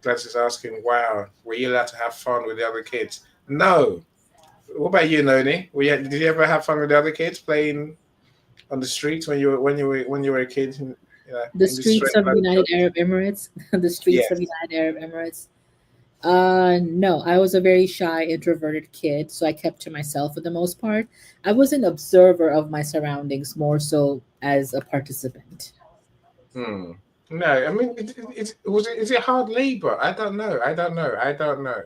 Gladys is asking, wow, were you allowed to have fun with the other kids? No. What about you, Noni? Did you ever have fun with the other kids playing on the streets when you were a kid? The In the streets street? of United Arab Emirates. The streets Yes. of United Arab Emirates. No, I was a very shy, introverted kid, so I kept to myself for the most part. I was an observer of my surroundings more so as a participant. Hmm. No, I mean, is it hard labor? I don't know. I don't know. I don't know.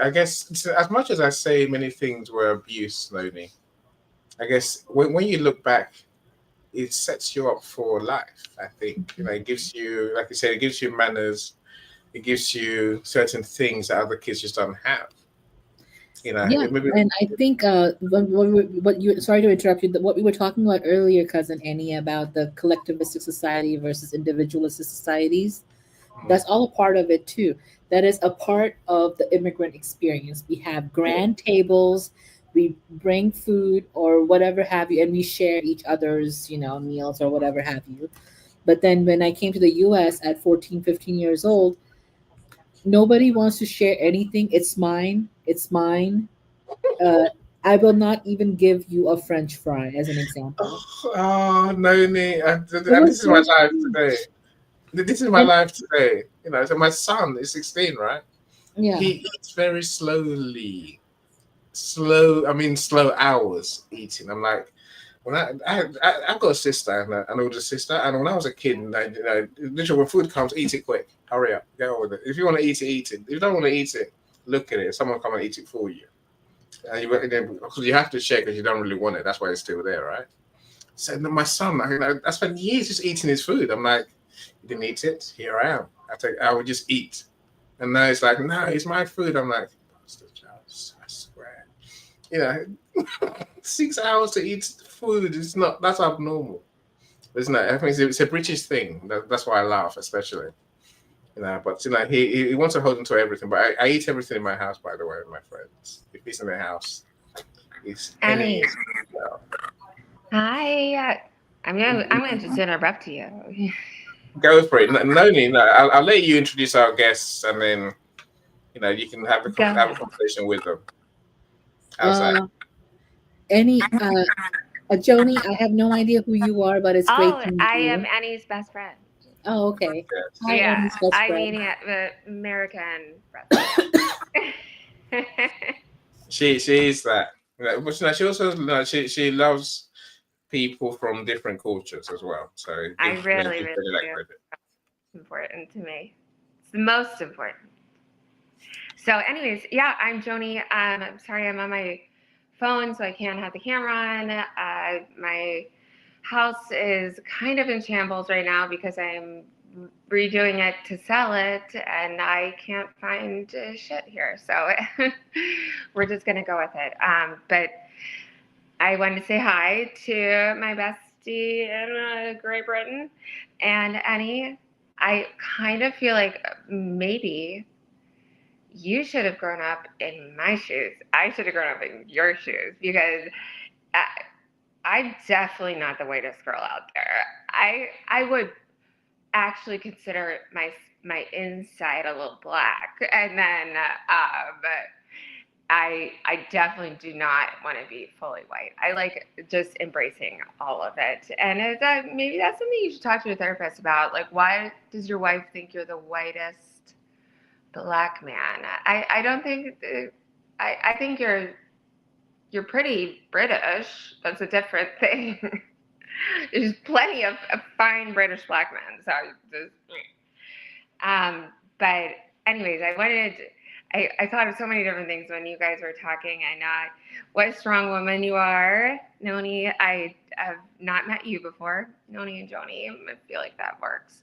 I guess as much as I say many things were abuse, slowly, I guess when you look back, it sets you up for life. I think it gives you, like you said, it gives you manners. It gives you certain things that other kids just don't have. Yeah, Maybe. and I think what you sorry to interrupt you. What we were talking about earlier, cousin Annie, about the collectivistic society versus individualistic societies, Hmm, that's all a part of it too. That is a part of the immigrant experience. We have yeah. grand tables, we bring food or whatever have you, and we share each other's, meals or whatever have you. But then when I came to the US at 14, 15 years old, nobody wants to share anything. It's mine. It's mine. uh, I will not even give you a French fry, as an example. Oh, no, It and was this is my so life sweet. today. This is my And life today. So my son is 16, right? yeah, He eats very slowly. Slow, I mean, slow hours eating. I'm like, when I've got a sister and an older sister, and when I was a kid, literally when food comes, eat it quick. Hurry up, get on with it. If you want to eat it, eat it. If you don't want to eat it, look at it. Someone come and eat it for you. And because you have to check because you don't really want it. That's why it's still there, right? So then my son, I spent years just eating his food. I'm like, you didn't eat it. Here I am. I would just eat. And now it's like, no, it's my food. I'm like, bastard child, I swear. 6 hours to eat food is not, that's abnormal. Isn't it? I think it's a British thing. That's why I laugh, especially. But he wants to hold on to everything. But I eat everything in my house, by the way, with my friends. If he's in the house, it's Annie, any. hi. I'm gonna just interrupt you. Go for it. No need. No, I'll let you introduce our guests, and then you can have Go have a ahead. conversation with them. How's that? uh, any Joni, I have no idea who you are, but it's great Oh, to meet I am you. Annie's best friend. Oh, okay. Yes. Hi, Yeah, Annie's best I mean, friend. yeah, the American best friend. She's that. But she also she loves people from different cultures as well. So I give really, give really her that do. credit. It's important to me. It's the most important. So, anyways, yeah, I'm Joni. I'm sorry, I'm on my phone, so I can't have the camera on. My house is kind of in shambles right now because I'm redoing it to sell it, and I can't find shit here. So we're just gonna go with it. But I wanted to say hi to my bestie in Great Britain, and Annie. I kind of feel like maybe you should have grown up in my shoes. I should have grown up in your shoes because I, I'm definitely not the whitest girl out there. I would actually consider my inside a little black, and then I definitely do not want to be fully white. I like just embracing all of it, and maybe that's something you should talk to your therapist about. Like, why does your wife think you're the whitest black man? I don't think. I think you're pretty British. That's a different thing. There's plenty of fine British black men. So just, but anyways, I thought of so many different things when you guys were talking, and what a strong woman you are, Noni. I have not met you before, Noni and Joni. I feel like that works.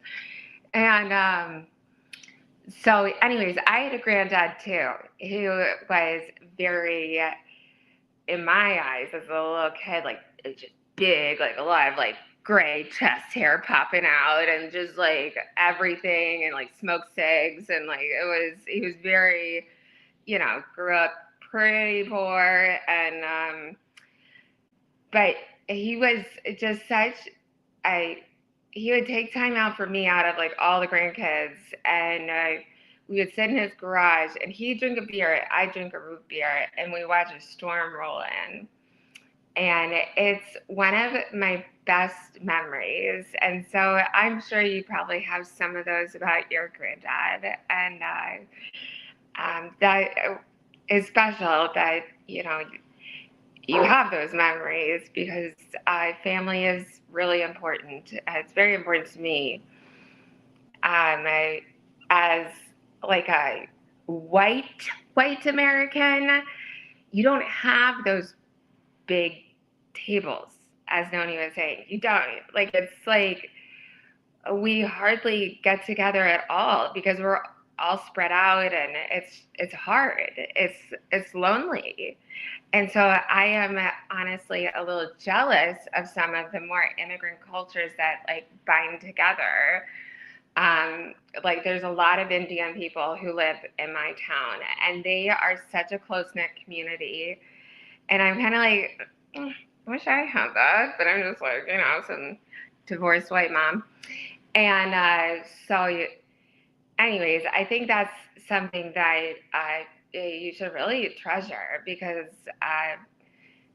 And so, anyways, I had a granddad too, who was very, in my eyes, as a little kid, like just big, like a lot of like gray chest hair popping out, and just like everything, and like smoked cigs, and like he was very, grew up pretty poor, and but he was just such I he would take time out for me out of like all the grandkids, and we would sit in his garage, and he'd drink a beer, I drink a root beer, and we watch a storm roll in. And it's one of my best memories. And so I'm sure you probably have some of those about your granddad. And that is special that, you know, you have those memories because family is really important. It's very important to me. As like a white American, you don't have those big tables, as Noni was saying. You don't. Like, it's like we hardly get together at all because we're all spread out and it's hard. It's lonely. And so I am honestly a little jealous of some of the more immigrant cultures that like bind together. Like there's a lot of Indian people who live in my town and they are such a close-knit community. And I'm kind of like, I wish I had that, but I'm just like, you know, some divorced white mom. And so anyways, I think that's something that you should really treasure because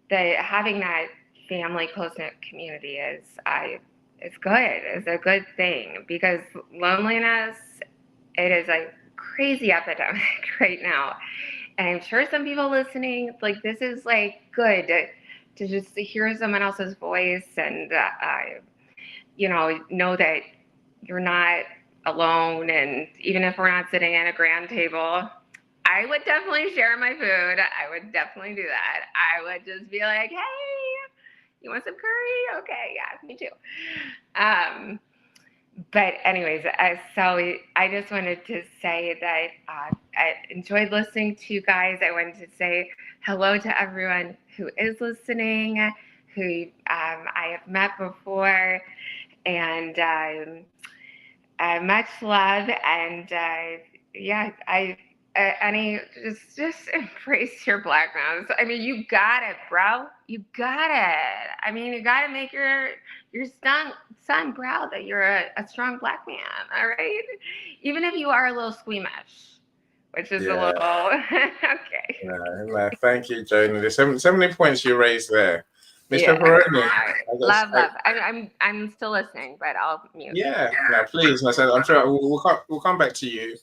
having that family close-knit community is good. It's a good thing because loneliness, it is a crazy epidemic right now. And I'm sure some people listening, like this is like good to just hear someone else's voice and, you know that you're not alone. And even if we're not sitting at a grand table, I would definitely share my food. I would definitely do that. I would just be like, hey, you want some curry? Okay, yeah, me too. But anyways, so I just wanted to say that I enjoyed listening to you guys. I wanted to say hello to everyone who is listening, who I have met before, and much love. And yeah, Annie, just embrace your blackness. I mean, you got it, bro. You got it. I mean, you got to make your son proud that you're a strong black man. All right, even if you are a little squeamish, which is a little okay. No, thank you, Joni. There's so many points you raised there. Miss Pepperoni. Love. I'm still listening, but I'll mute. Yeah, no, please. I'm sure we'll come back to you.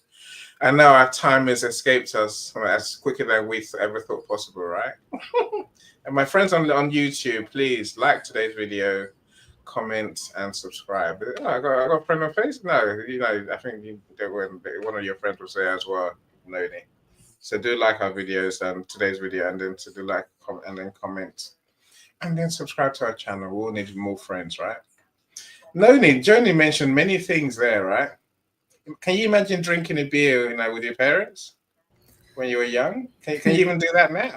I know our time has escaped us as quicker than we ever thought possible, right? And my friends on YouTube, please like today's video, comment, and subscribe. Oh, I got a friend on Facebook. No, you know, I think one of your friends will say as well, Noni. So do like our videos and today's video, and then to do like, and then comment, and then subscribe to our channel. We all need more friends, right? Noni, Joni mentioned many things there, right? Can you imagine drinking a beer, you know, with your parents when you were young? Can you even do that now?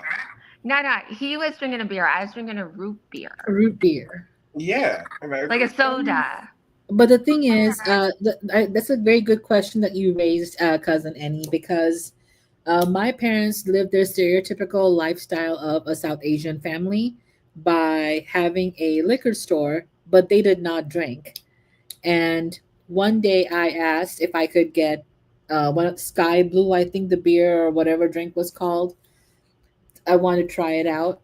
No, he was drinking a beer. I was drinking a root beer. Root beer. Yeah. Like a soda. But the thing is, that's a very good question that you raised, Cousin Annie, because my parents lived their stereotypical lifestyle of a South Asian family by having a liquor store, but they did not drink. And one day I asked if I could get one Sky Blue, I think the beer or whatever drink was called. I wanted to try it out.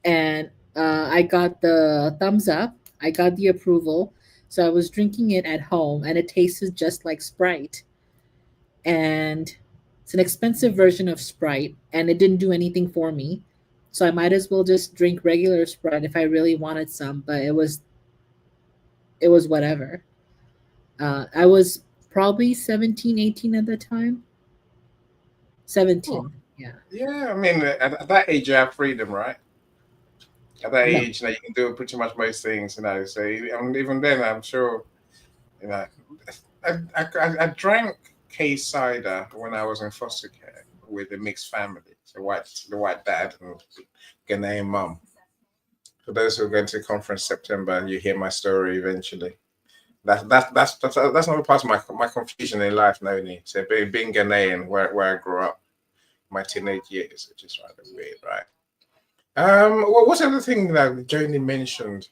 And I got the thumbs up. I got the approval. So I was drinking it at home and it tasted just like Sprite. And it's an expensive version of Sprite and it didn't do anything for me. So I might as well just drink regular Sprite if I really wanted some, but it was whatever. I was probably 17, 18 at the time. 17. Oh. Yeah. Yeah, I mean, at that age, you have freedom, right? At that age, you know, you can do pretty much most things, you know. So even then, I'm sure, you know, I drank case cider when I was in foster care with a mixed family. So the white dad and Ghanaian mum. For those who are going to the conference September, you hear my story eventually. That's not part of my confusion in life, Noni. So being Ghanaian, where I grew up, my teenage years, which is rather weird, right? What's the other thing that Joni mentioned?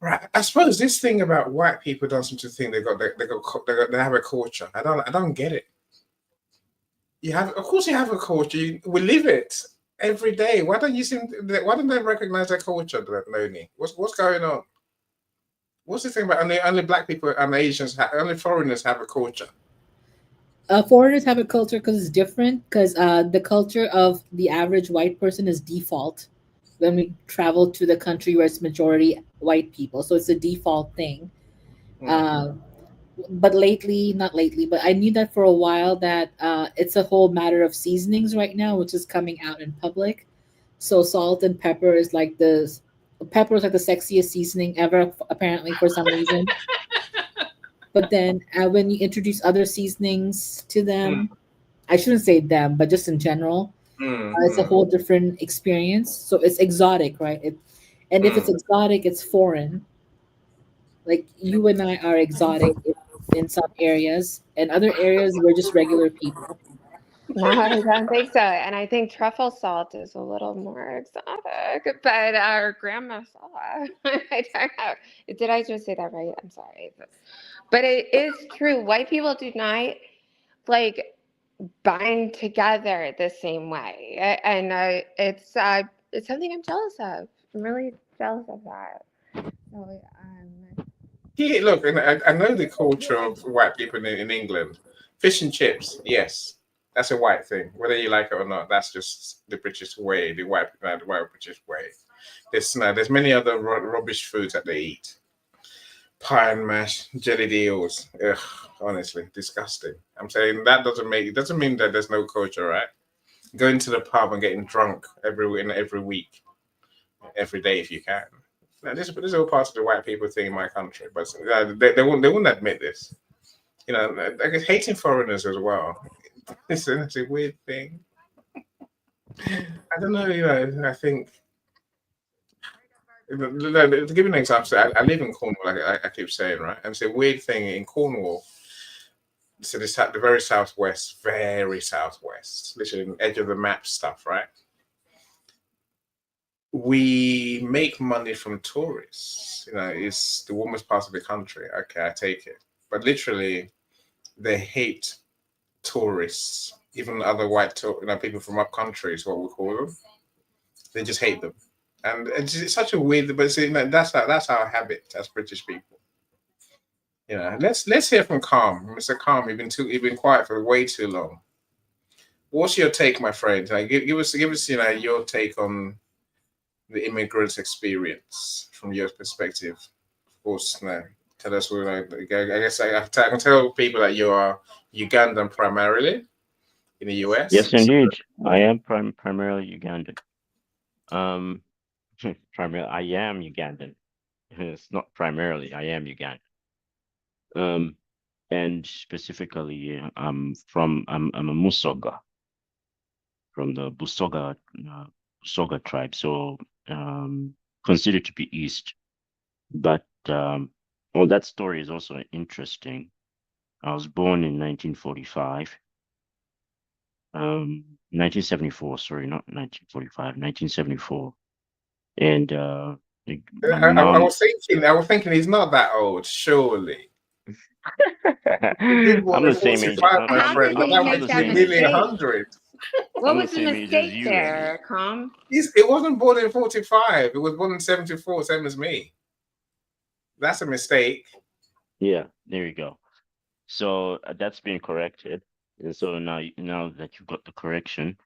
Right, I suppose this thing about white people don't seem to think they have a culture. I don't get it. Of course, you have a culture. We live it every day. Why don't they recognize their culture, Noni? What's going on? What's the thing about only black people and Asians, only foreigners have a culture? Foreigners have a culture because it's different. Because the culture of the average white person is default when we travel to the country where it's majority white people. So it's a default thing. Mm. Uh, but lately, not lately, but I knew that for a while that it's a whole matter of seasonings right now, which is coming out in public. So salt and pepper is like pepper is like the sexiest seasoning ever, apparently for some reason. But then when you introduce other seasonings to Mm. them, I shouldn't say them, but just in general, Mm. it's a Mm. whole different experience. So it's exotic, right? And if it's Mm. exotic, it's foreign. Like you and I are exotic in some areas, and other areas we're just regular people. No, I don't think so. And I think truffle salt is a little more exotic, but our grandma saw. I don't know. Did I just say that right? I'm sorry. But it is true. White people do not like bind together the same way. And it's something I'm jealous of. I'm really jealous of that. So, Yeah, look, and I know the culture of white people in England. Fish and chips, yes, that's a white thing. Whether you like it or not, that's just the British way, the white British way. There's many other rubbish foods that they eat. Pie and mash, jelly deals. Ugh, honestly, disgusting. I'm saying that it doesn't mean that there's no culture, right? Going to the pub and getting drunk every week, every day if you can. Now, this is all part of the white people thing in my country, but they wouldn't admit this. You know, I guess hating foreigners as well. It's a weird thing. I don't know. You know, I think to give you an example, I live in Cornwall, like I keep saying, right? And it's a weird thing in Cornwall. So the very southwest, literally edge of the map stuff, right? We make money from tourists. You know, it's the warmest part of the country. Okay, I take it. But literally, they hate tourists, even other people from up country is what we call them. They just hate them, and it's such a weird. But see, that's our habit as British people. You know, let's hear from Calm, Mr. Calm. You've been quiet for way too long. What's your take, my friend? Like, give us your take on the immigrant experience from your perspective. Of course, no. Tell us. I guess I can tell people that you are Ugandan primarily in the US. Yes, indeed. I am primarily Ugandan. Um, primarily, I am Ugandan. It's not primarily, I am Ugandan. Um, and specifically, I'm a Musoga from the Busoga tribe. So, considered to be East. But well, that story is also interesting. I was born in 1945. 1974, sorry, not 1945, 1974. And my mom. I was thinking he's not that old, surely. He did more I'm than the same age. 45, but my how friend, did but he that I'm make makes the that him same age. nearly mistake? 100. What I'm the was the same age as mistake you, Annie. there, Calm? It wasn't born in 45. It was born in 74, same as me. That's a mistake. Yeah, there you go. So that's been corrected. And so now that you've got the correction,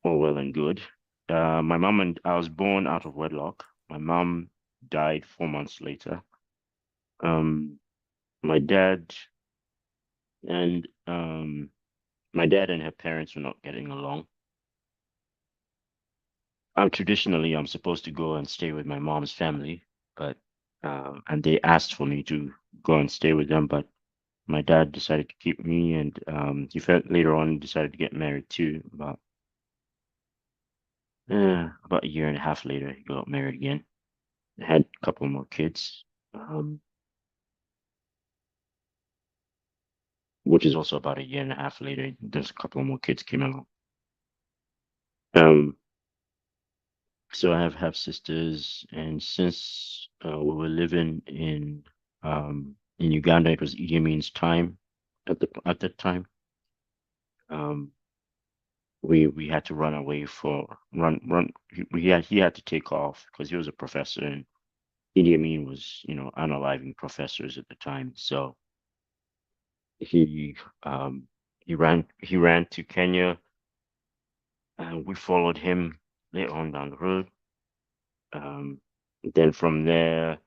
all well and good. My mom and I was born out of wedlock. My mom died 4 months later. Um, my dad and my dad and her parents were not getting along. Traditionally, I'm supposed to go and stay with my mom's family, but and they asked for me to go and stay with them, but my dad decided to keep me, and he felt later on decided to get married too. About a year and a half later, he got married again. Had a couple more kids, which is also about a year and a half later. There's a couple more kids came along. Um, so I have half sisters, and since we were living in Uganda, it was Idi Amin's time at that time. Um, we had to run away for run. He had to take off because he was a professor, and Idi Amin was unaliving professors at the time. So he He ran to Kenya, and we followed him later on down the road. Um, then from there,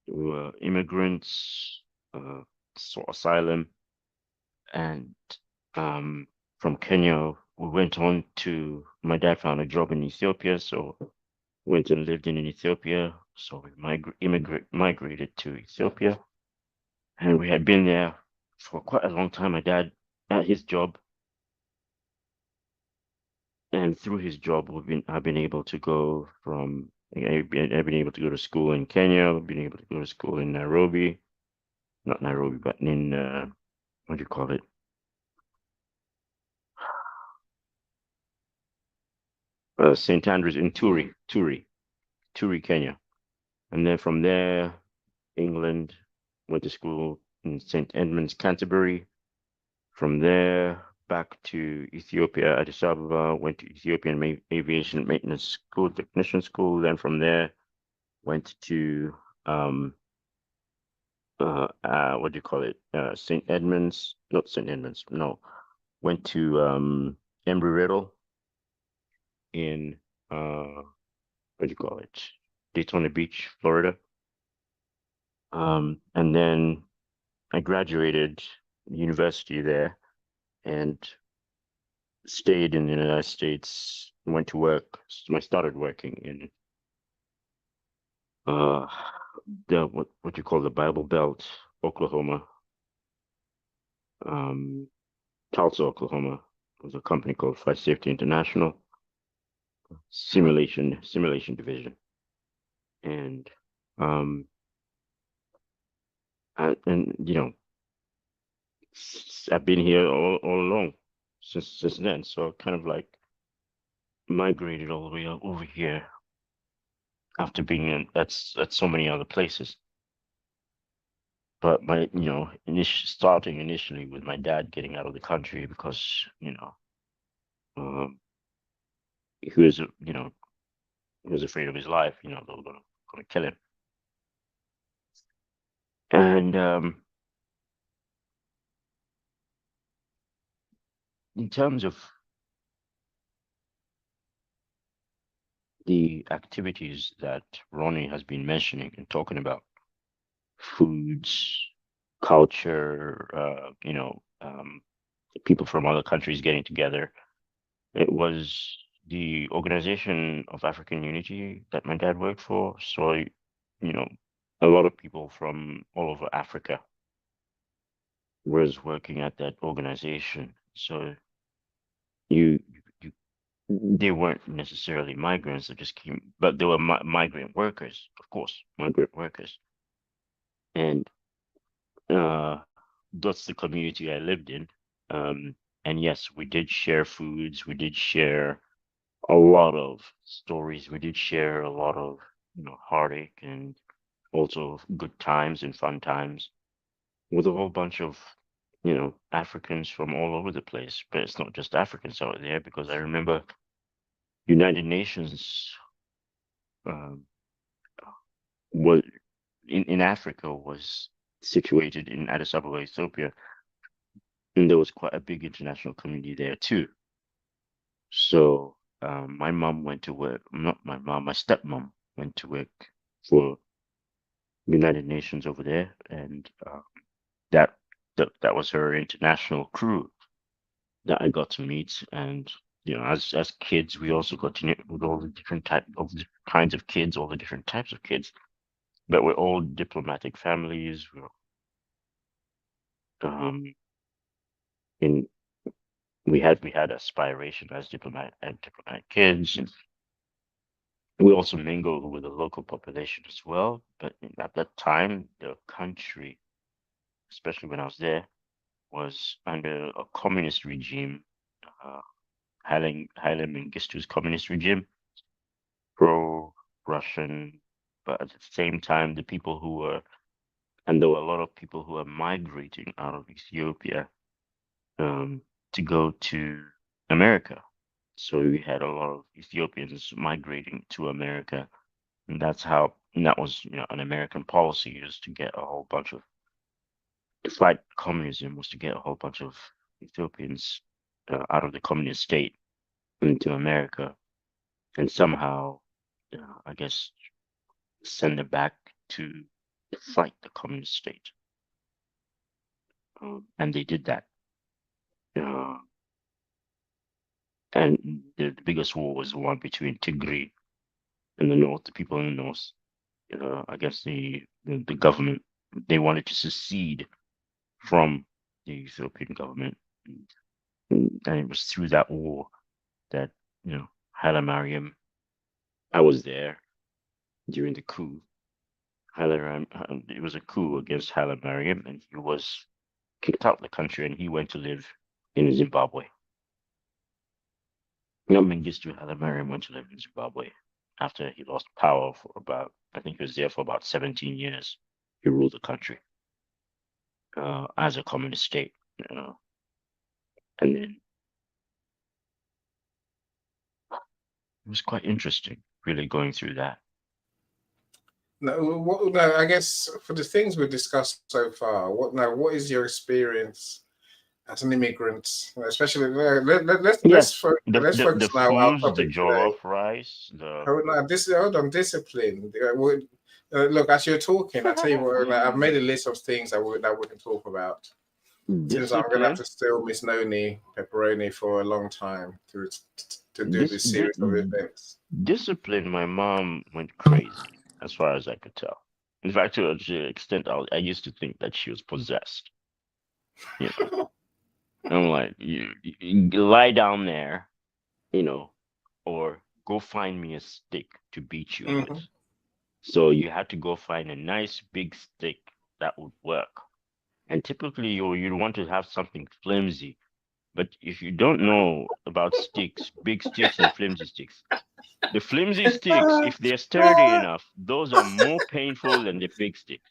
we were immigrants, sought asylum, and um, from Kenya, we went on to. My dad found a job in Ethiopia, so went and lived in Ethiopia. So we migrated to Ethiopia, and we had been there for quite a long time. My dad at his job, and through his job, I've been able to go from. I've been able to go to school in Kenya. I've been able to go to school in Nairobi, not Nairobi, but in what do you call it? St. Andrews in Turi, Kenya. And then from there, England, went to school in St. Edmunds, Canterbury. From there, back to Ethiopia, Addis Ababa, went to Ethiopian Aviation Maintenance School, Technician School. Then from there, went to, what do you call it? St. Edmunds, not St. Edmunds, no. Went to Embry-Riddle in, what do you call it? Daytona Beach, Florida. And then I graduated university there and stayed in the United States, went to work. I started working in the what you call the Bible Belt, Oklahoma, Tulsa, Oklahoma. It was a company called Flight Safety International, simulation division, and and I've been here all along since then. So kind of like migrated all the way over here after being at so many other places. But my, starting initially with my dad getting out of the country because, he was, he was afraid of his life. They were gonna kill him. And in terms of the activities that Ronnie has been mentioning and talking about, foods, culture, people from other countries getting together. It was the Organization of African Unity that my dad worked for. So, a lot of people from all over Africa was working at that organization. So you they weren't necessarily migrants that just came, but they were migrant workers, of course, migrant workers. And that's the community I lived in. And yes, we did share foods. We did share a lot of stories. We did share a lot of, heartache and also good times and fun times with a whole bunch of, Africans from all over the place. But it's not just Africans out there, because I remember United Nations was in Africa was situated in Addis Ababa, Ethiopia, and there was quite a big international community there too. So my mom went to work. Not my mom, my stepmom went to work for United Nations over there, and that was her international crew that I got to meet. And as kids, we also got to meet with all the kinds of kids, all the different types of kids. But we're all diplomatic families. In we had aspiration as diplomatic kids, and we also mingled with the local population as well. But at that time, the country, especially when I was there, was under a communist regime, Haile Mengistu's communist regime, pro-Russian. But at the same time, there were a lot of people who were migrating out of Ethiopia to go to America. So we had a lot of Ethiopians migrating to America, and that was an American policy, is to get a whole bunch of to fight communism, was to get a whole bunch of Ethiopians out of the communist state into America, and somehow, I guess, send them back to fight the communist state. And they did that. And the biggest war was the one between Tigray in the north, the people in the north. I guess the government, they wanted to secede from the Ethiopian government. And it was through that war that, Haile Mariam, I was there during the coup. It was a coup against Haile Mariam, and he was kicked out of the country, and he went to live in Zimbabwe. Mengistu Haile Mariam went to live in Zimbabwe after he lost power for about, I think he was there for about 17 years. He ruled the country as a communist state, and then it was quite interesting, really going through that. No, I guess for the things we've discussed so far, what is your experience as an immigrant, especially let's focus The now our foods, the topic today. jollof rice, Hold on, discipline. Look, as you're talking, I tell you what, I've made a list of things that we can talk about. Since I'm going to have to steal Miss Noni Pepperoni for a long time to do this series of events. Discipline, my mom went crazy, as far as I could tell. In fact, to the extent I used to think that she was possessed. I'm like, you lie down there, or go find me a stick to beat you with. So you had to go find a nice big stick that would work. And typically you'd want to have something flimsy. But if you don't know about sticks, big sticks and flimsy sticks, the flimsy sticks, if they're sturdy enough, those are more painful than the big sticks.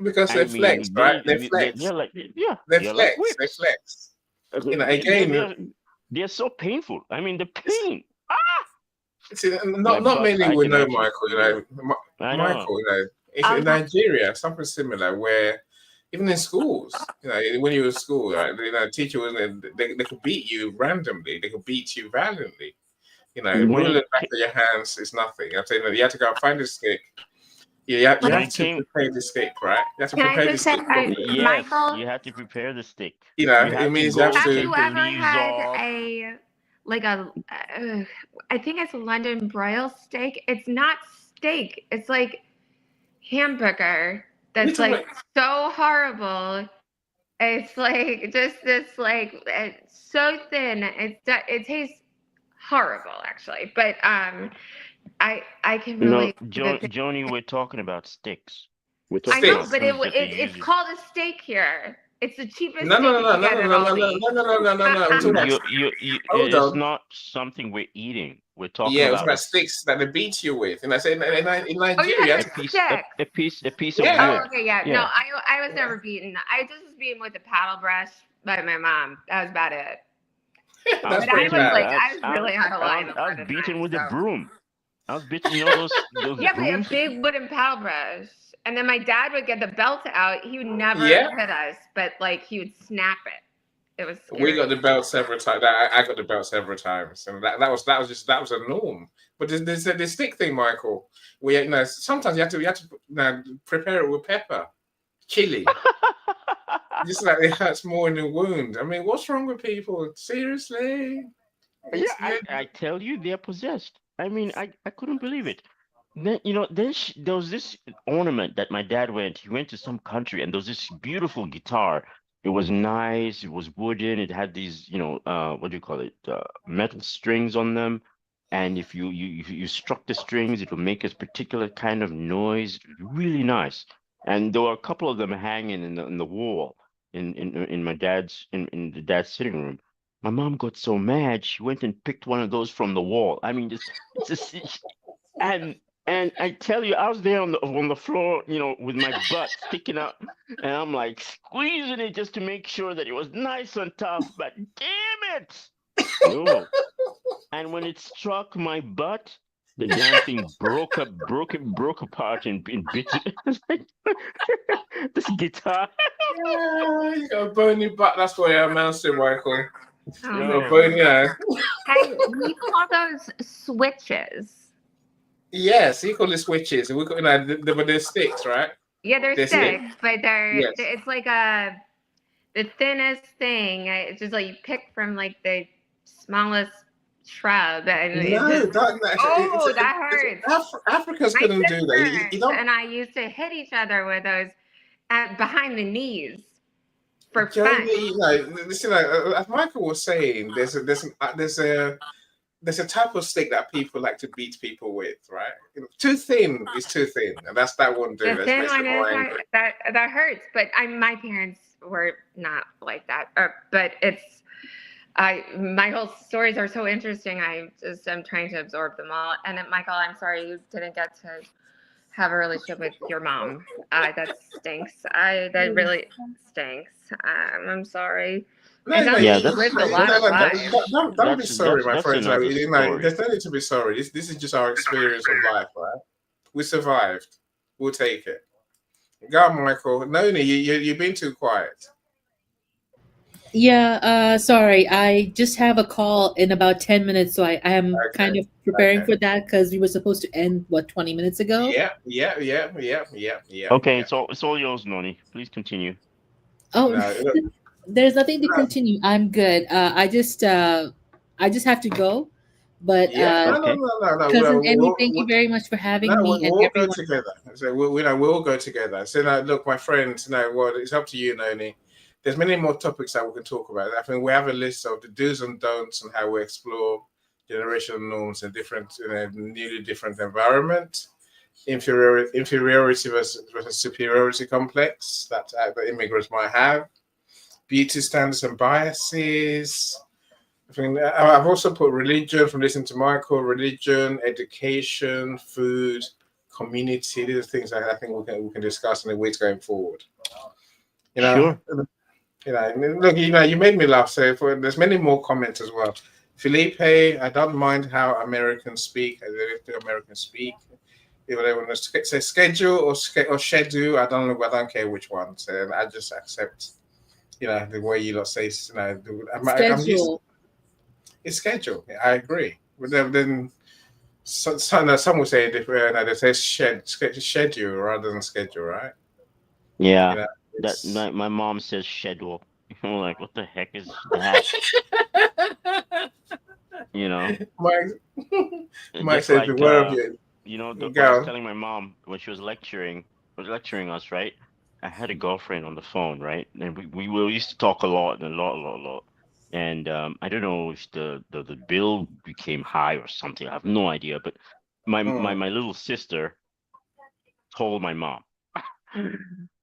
Because they flex, right? They flex. They're like, yeah, they flex. Like whips. They flex. Again, they're so painful. I mean, the pain. See, not many will know, Michael. Michael, in Nigeria, something similar where even in schools, when you were in school, right, teacher was they could beat you randomly. They could beat you violently. Ruling the back of your hands is nothing. I'm saying you have to go and find a stick. You have to prepare the stick, right? You have to prepare the stick. Yes, Michael, you have to prepare the stick. It means you have to. Have you ever had I think it's a London broil steak. It's not steak. It's like hamburger. That's like so horrible. It's like just this it's so thin. It tastes horrible actually. But I can really Joni, we're talking about sticks. I know, but it's called a steak here. It's the cheapest. No. It's not something we're eating. We're talking about. It's about sticks that they beat you with. And I say in Nigeria, a piece of wood. Oh, okay, yeah. No, I was never beaten. I just was beaten with a paddle brush by my mom. That was about it. I was really out of line. I was beaten with a broom. I was beaten. Those yeah, brooms? but a big wooden paddle brush. And then my dad would get the belt out. He would never hit us, but he would snap it. It was scary. We got the belt several times. I got the belt several times, and that was a norm. But there's the stick thing, Michael. Sometimes you have to prepare it with pepper, chili. Just like it hurts more in the wound. I mean, what's wrong with people? Seriously? Yeah, I tell you, they're possessed. I mean, I couldn't believe it. Then there was this ornament that my dad he went to some country, and there was this beautiful guitar. It was nice, it was wooden, it had these what do you call it, metal strings on them, and if you struck the strings, it would make a particular kind of noise. Really nice. And there were a couple of them hanging in the wall in my dad's in the dad's sitting room. My mom got so mad, she went and picked one of those from the wall. I mean, and I tell you, I was there on the floor, with my butt sticking out, and I'm like squeezing it just to make sure that it was nice and tough. But damn it, no! And when it struck my butt, the damn thing broke apart in bits. This guitar, Yeah, you got a bony butt. That's what it amounts to, Michael. Oh, You got a Oh, bony, yeah. hey, we call those switches. Yes, he call it switches. We call, but they're sticks, right? Yeah, they're They're sticks. sticks, but Yes. it's like the thinnest thing. It's just like you pick from like the smallest shrub, and it No, just oh, that hurts. Africans My couldn't do that. You sisters don't, and I used to hit each other with those behind the knees for fun. Johnny. Listen, as Michael was saying, there's a type of stick that people like to beat people with, right? Too thin is too thin, and that won't do. The That thin makes one them more is angry. that hurts, but my parents were not like that. But it's my whole stories are so interesting. I'm trying to absorb them all. And Michael, I'm sorry you didn't get to have a relationship with your mom. That stinks. That really stinks. I'm sorry. It sounds yeah. like you lived a lot of lives. Don't be sorry, my that's friends. another story. There's no need to be sorry. This is just our experience of life, right? We survived. We'll take it. Go on, Michael. No, you've been too quiet. Yeah, sorry. I just have a call in about 10 minutes, so I am kind Okay. of preparing Okay. for that because we were supposed to end, what, 20 minutes ago? Yeah. Okay, it's all yours, Noni. Please continue. Oh, No, look, there's nothing to no, continue. I'm good. I just have to go. But yeah, Okay. no. cousin Emmy, thank you very much for No, having me and we'll go everyone. together. So we'll go together. So now, look, my friends. No, well, it's up to you, Noni. There's many more topics that we can talk about. I think we have a list of the do's and don'ts and how we explore generational norms in different, newly different environment. Inferiority versus superiority complex that immigrants might have. Beauty standards and biases. I think I've also put religion from listening to Michael, religion, education, food, community. These are things that I think we can discuss in the weeks going forward. You know, Sure. look, you made me laugh. So there's many more comments as well. Felipe, I don't mind how Americans speak. Americans speak. If they want to say schedule or schedule, I don't care which one. So I just accept, the way you lot say. I'm used. Schedule. It's schedule. I agree. But then some would say different. They say schedule rather than schedule, right? Yeah. You know, That it's my mom says schedule. I'm like, what the heck is that? You know, Mike. Mike just says like beware of you. I was Go. telling my mom when she was lecturing us, right? I had a girlfriend on the phone, right? And we used to talk a lot and a lot. And I don't know if the bill became high or something. I have no idea. But Mm. my little sister told my mom.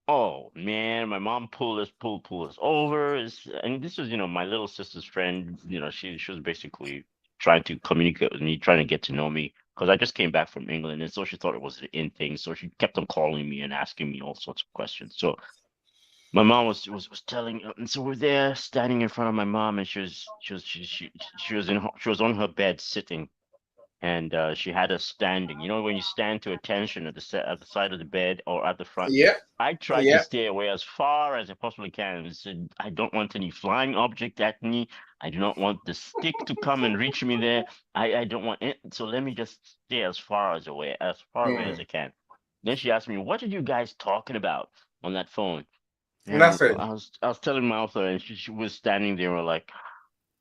Oh man, my mom pulled us over. And this was, my little sister's friend. She was basically trying to communicate with me, trying to get to know me, because I just came back from England, and so she thought it was an in thing. So she kept on calling me and asking me all sorts of questions. So my mom was telling, and so we're there standing in front of my mom, and she was on her bed sitting, and she had us standing. You know, when you stand to attention at the side of the bed or at the front. Yeah. I tried to Yeah. stay away as far as I possibly can and said, I don't want any flying object at me. I do not want the stick to come and reach me there. I don't want it. So let me just stay as far away as I Mm. can. Then she asked me, what are you guys talking about on that phone? And Nothing. I was telling my author, and she was standing there, like,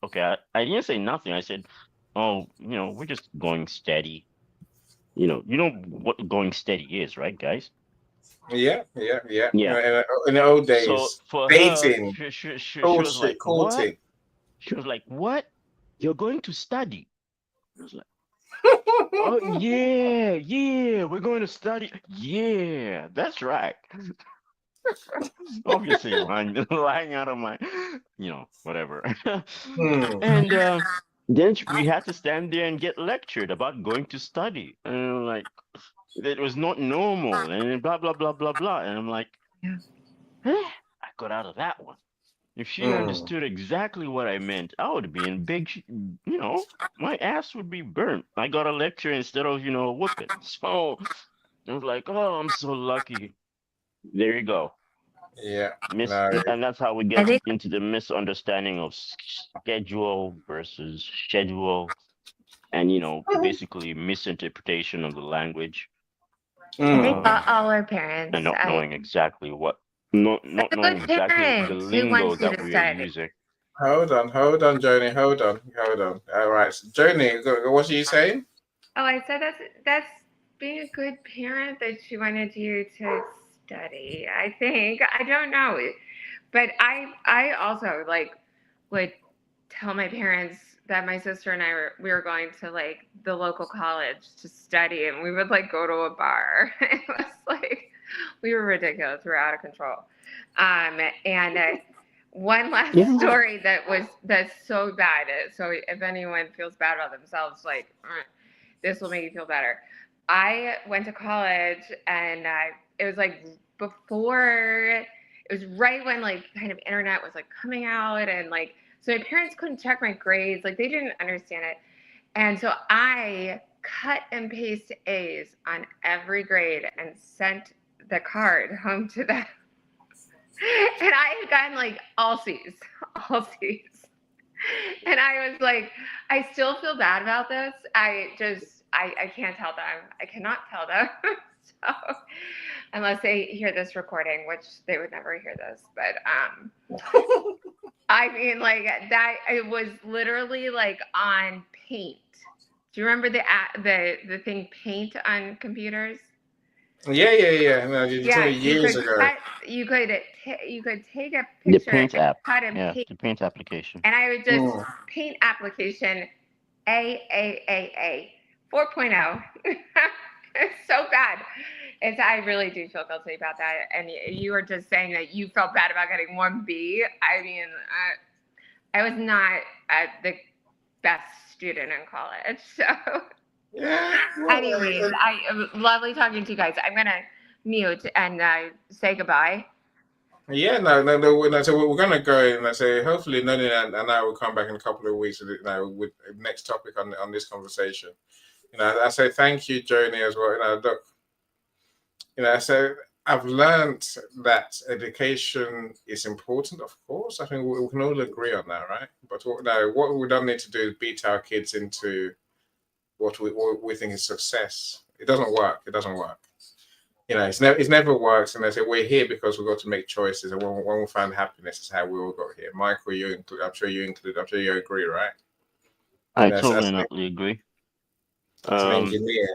okay, I didn't say nothing. I said, oh, we're just going steady. You know what going steady is, right, guys? Yeah. Yeah. In the old So days, for her, dating, she was like, what? courting. She was like, what? You're going to study? I was like, oh, yeah, we're going to study. Yeah, that's right. Obviously, lying out of my, whatever. Hmm. And then we had to stand there and get lectured about going to study. And I'm like, it was not normal and blah, blah, blah, blah, blah. And I'm like, Yeah. I got out of that one. If she Hmm. understood exactly what I meant, I would be in my ass would be burnt. I got a lecture instead of, a whooping. So I was like, oh, I'm so lucky. There you go. Yeah. Mis No. and that's how we I get think into the misunderstanding of schedule versus schedule, and basically misinterpretation of the language, I think Mm. um, all our and parents. not knowing exactly not A knowing good exactly the parent who lingo wants you that to we are study. using. Hold on, Joni. Hold on. All right, so Joni, what are you saying? Oh, I said that's being a good parent that she wanted you to study. I think I don't know, but I also like would tell my parents that my sister and we were going to like the local college to study, and we would like go to a bar. It was like we were ridiculous. We were out of control. And one last Yeah. story that's so bad. So if anyone feels bad about themselves, like this will make you feel better. I went to college, and it was like before. It was right when like kind of internet was like coming out, and like so my parents couldn't check my grades, like they didn't understand it, and so I cut and paste A's on every grade and sent the card home to them. And I had gotten like all C's, all C's. And I was like, I still feel bad about this. I can't tell them. I cannot tell them. So unless they hear this recording, which they would never hear this, but I mean like that it was literally like on Paint. Do you remember the thing Paint on computers? Yeah. No, you told Yeah, me years ago. you could take a The picture Paint and app. cut and Yeah, paste, the Paint application. and I would just Mm. Paint application A 4.0. It's so bad. I really do feel guilty about that. And you were just saying that you felt bad about getting 1B. I mean, I was not the best student in college. So, Yeah. anyways, lovely talking to you guys. I'm gonna mute and say goodbye. Yeah, no. So we're gonna go, and I say hopefully Noni and I will come back in a couple of weeks with with the next topic on this conversation. I say thank you, Joni, as well. Look, so I've learned that education is important, of course. I think we can all agree on that, right? But what we don't need to do is beat our kids into what we think is success. It doesn't work. It doesn't work. It's never works. And they say we're here because we've got to make choices, and when we find happiness, is how we all got here. Michael, you include. I'm sure you include. I'm sure you agree, right? I As, totally as, and utterly agree. as an Um, engineer.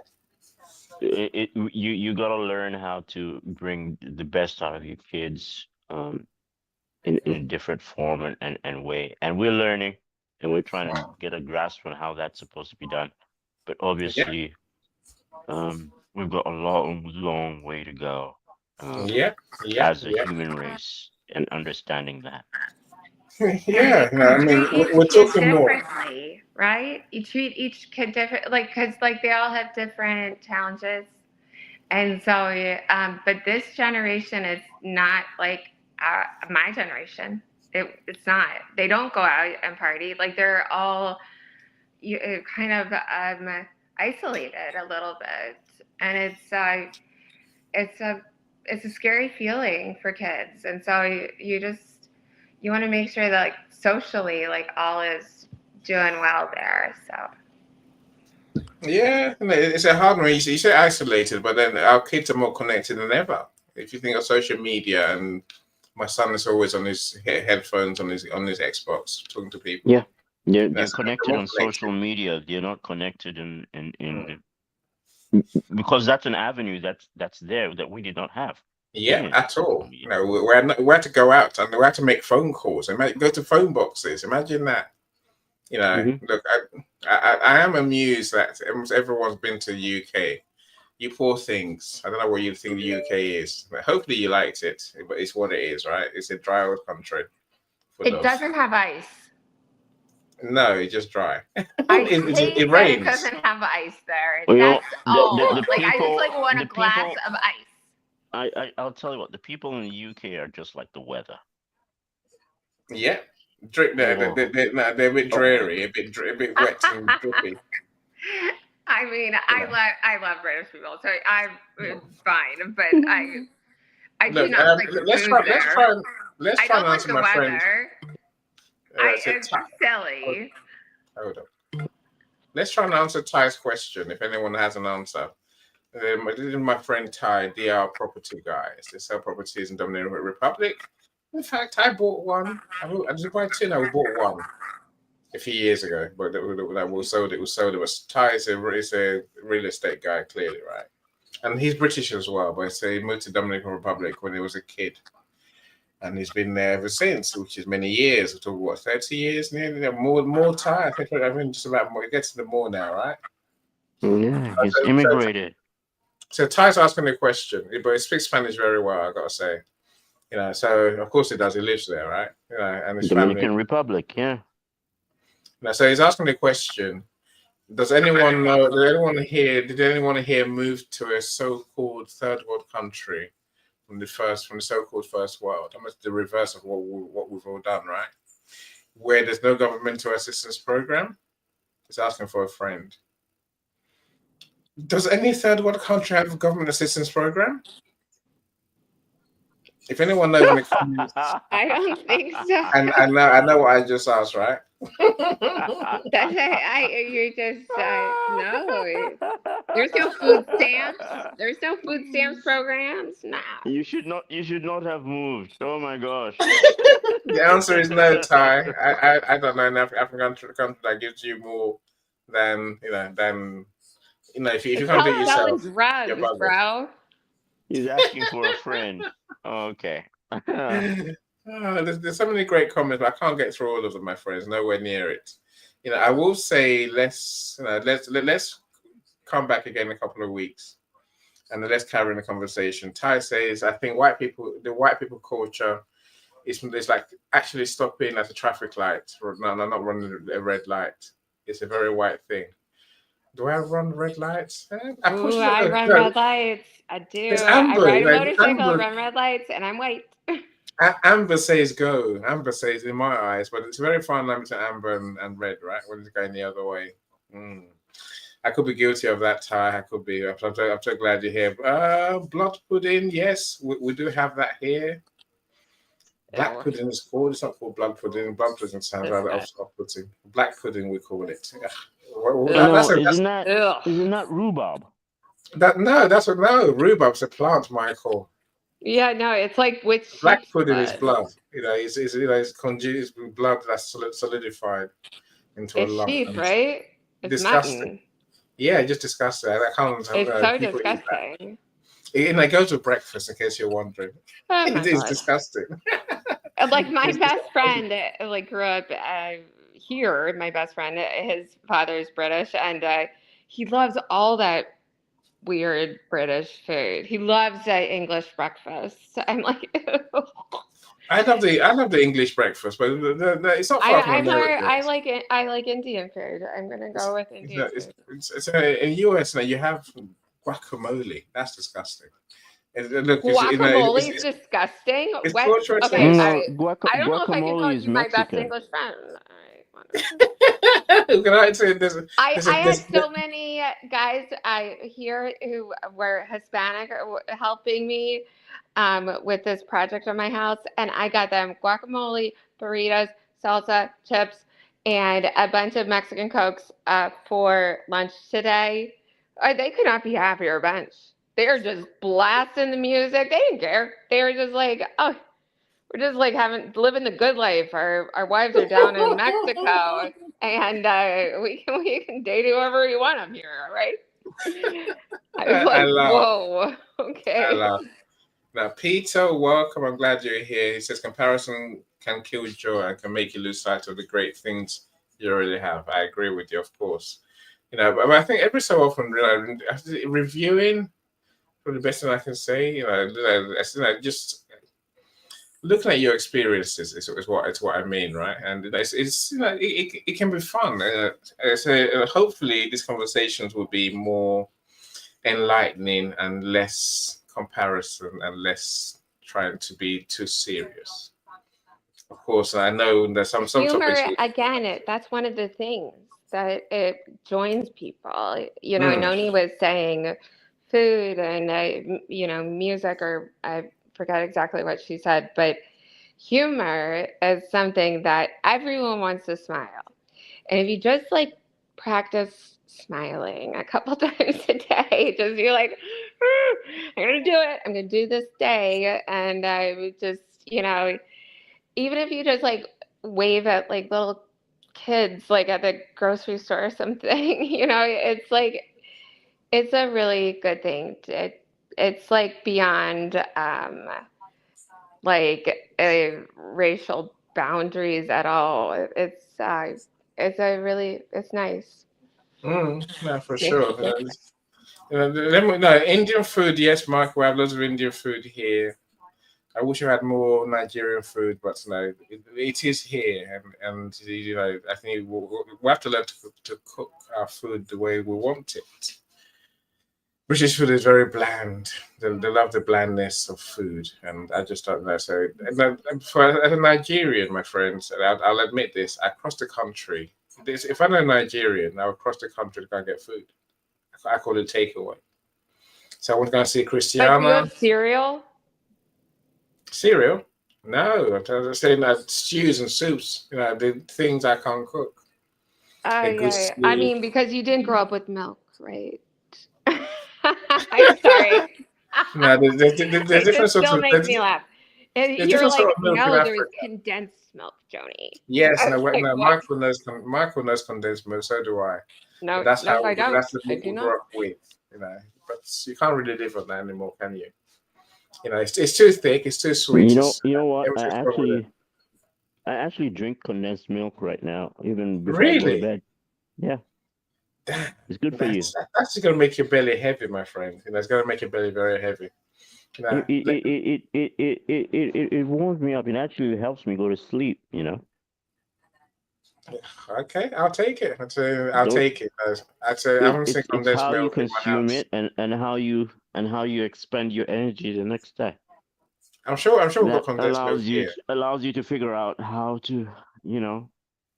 you gotta learn how to bring the best out of your kids, in a different form and way. And we're learning, and we're trying to get a grasp on how that's supposed to be done. But Yeah, obviously, we've got a long way to go, yeah, yeah, as a human race, and understanding that. yeah. No, I You mean, treat each we're kid talking more. differently, right? You treat each kid different, like because like they all have different challenges, and so but this generation is not like my generation. It's not. They don't go out and party. Like they're all kind of isolated a little bit, and it's a scary feeling for kids. And so you want to make sure that like socially like all is doing well there. So Yeah, it's a hard one. You say isolated, but then our kids are more connected than ever. If you think of social media, and my son is always on his headphones on his Xbox talking to people. Yeah, they're That's connected more on social connected. media. They're not connected Mm. because that's an avenue that's there that we did not have. We Yeah, didn't have at social all. media. We had to go out and we had to make phone calls and go to phone boxes. Imagine that. Hmm. Look, I am amused that almost everyone's been to the UK. You poor things. I don't know what you think the UK is. But hopefully you liked it, but it's what it is, right? It's a dry old country full it of. doesn't have ice. No, it's just dry. I It hate that it rains. doesn't have ice there. Well, That's the all. Like I just people, like want a the glass people. of ice. I'll tell you what, the people in the UK are just like the weather. Yeah. Drip, Oh, they're a bit oh, dreary, a bit wet and drippy. I mean, You know. I love British people, so I'm it's fine. But I do Look, not like the let's food try. Let's there. try. Let's I try don't and like answer the my friend. weather. So It's silly. hold on. Let's try and answer Ty's question. If anyone has an answer, this is my friend Ty, DR Property Guys. They sell properties in Dominican Republic. In fact, I bought one. I didn't buy two. No, we bought one a few years ago, but that was sold. It was sold. It was Ty is a real estate guy, clearly, right? And he's British as well, but so he moved to Dominican Republic when he was a kid. And he's been there ever since, which is many years. We're talking, what, 30 years? Nearly more time. I think just about more. It gets to the more now, right? Yeah, he's So, immigrated. so Ty's asking the question, but he speaks Spanish very well, I got to say. So of course he does. He lives there, right? And his Dominican family. Republic, yeah. So he's asking the question, does anyone know, did anyone here move to a so-called third world country from the so-called first world? Almost the reverse of what we've all done, right? Where there's no governmental assistance program. He's asking for a friend. Does any third world country have a government assistance program? If anyone knows in the comments, I don't think so. and I know what I just asked, right? That's you just no. There's no food stamps. There's no food stamps programs. Nah. You should not have moved. Oh my gosh. The answer is no, Ty. I don't know enough African country that gives you more than if you can't do it yourself. Selling drugs, bro. He's asking for a friend. Okay. There's so many great comments, but I can't get through all of them, my friends. Nowhere near it. I will say let's come back again in a couple of weeks, and let's carry on the conversation. Ty says, I think the white people culture is like actually stopping at a traffic light. No, not running a red light. It's a very white thing. Do I run red lights? I run red lights. I do. Amber, I ride a motorcycle, run red lights, and I'm white. Amber says go. Amber says in my eyes, but it's very fine line between amber and red, right? When it's going the other way. I could be guilty of that, Ty. I could be. I'm so glad you're here. Blood pudding, yes, we do have that here. Black pudding is called. It's not called blood pudding. Blood pudding sounds rather off-putting. Black pudding, we call it. Isn't that rhubarb? No, rhubarb's a plant, Michael. Yeah, no, it's like which black pudding is blood. It's blood that's solidified into a lump. Sheep, right? It's disgusting. Mutton. Yeah, just disgusting. I can't. It's so disgusting. It goes with breakfast, in case you're wondering. It is disgusting. Like my best friend, grew up here. My best friend, his father's British, and he loves all that weird British food. He loves English breakfast. I'm like, ew. I love the English breakfast, but it's not far from American. I like Indian food. I'm gonna go with Indian food. In US now you have guacamole. That's disgusting. Look, guacamole is disgusting. It's I don't know if I can call you my best English friend. I had so many guys here who were Hispanic helping me with this project on my house, and I got them guacamole, burritos, salsa, chips, and a bunch of Mexican Cokes for lunch today. They could not be happier bunch. They are just blasting the music. They didn't care. They were just like, oh, we're just like living the good life. Our wives are down in Mexico, and we can date whoever we want up here, right? I was like, whoa, okay. Now, Peter, welcome. I'm glad you're here. He says comparison can kill joy and can make you lose sight of the great things you already have. I agree with you, of course. But I think every so often, reviewing, probably the best thing I can say, just looking at your experiences is what I mean, right? And it can be fun. So hopefully these conversations will be more enlightening and less comparison and less trying to be too serious. Of course, I know there's some humor topics. Again, that's one of the things that it joins people. Noni was saying food and music are forget exactly what she said, but humor is something that everyone wants to smile. And if you just like practice smiling a couple times a day, just you're like, I'm gonna do it. I'm gonna do this day. And I would just, even if you just like wave at like little kids like at the grocery store or something, it's like it's a really good thing. It's like beyond like racial boundaries at all. It's nice. No, for Makes sure. you No, Indian food, yes, Mark. We have lots of Indian food here. I wish I had more Nigerian food, but no, it is here, and I think we have to learn to cook our food the way we want it. British food is very bland. They love the blandness of food, and I just don't know. So, as a Nigerian, my friends, and I'll admit this: I cross the country. If I'm a Nigerian, I would cross the country to go and get food. I call it takeaway. So I was going to see But do you Christiana. have cereal? Cereal? No, I'm saying that stews and soups. The things I can't cook. A good Yeah. stew. I mean, because you didn't grow up with milk, right? I'm sorry. No, there's It different just sorts still of makes me laugh. And there's you're different sort like, of milk in no, there was Africa. condensed milk, Joni. Yes, I no, was like, no. what? Michael knows condensed milk. So do I. No, But that's no, I don't. that's the I milk do we not. grew up with. But you can't really live on that anymore, can you? It's too thick. It's too sweet. You know what? Everything's wrong with it. I actually drink condensed milk right now, even before I go to Really? bed. Yeah, Damn, it's good for you. that's going to make your belly heavy, my friend. It's going to make your belly very heavy. It warms me up. It actually helps me go to sleep. Okay, I'll take it. I'll Don't take it. I haven't seen it's condensed how you milk in my consume house. it and how you expend your energy the next day. I'm sure we've got That condensed milk here. allows you to figure out how to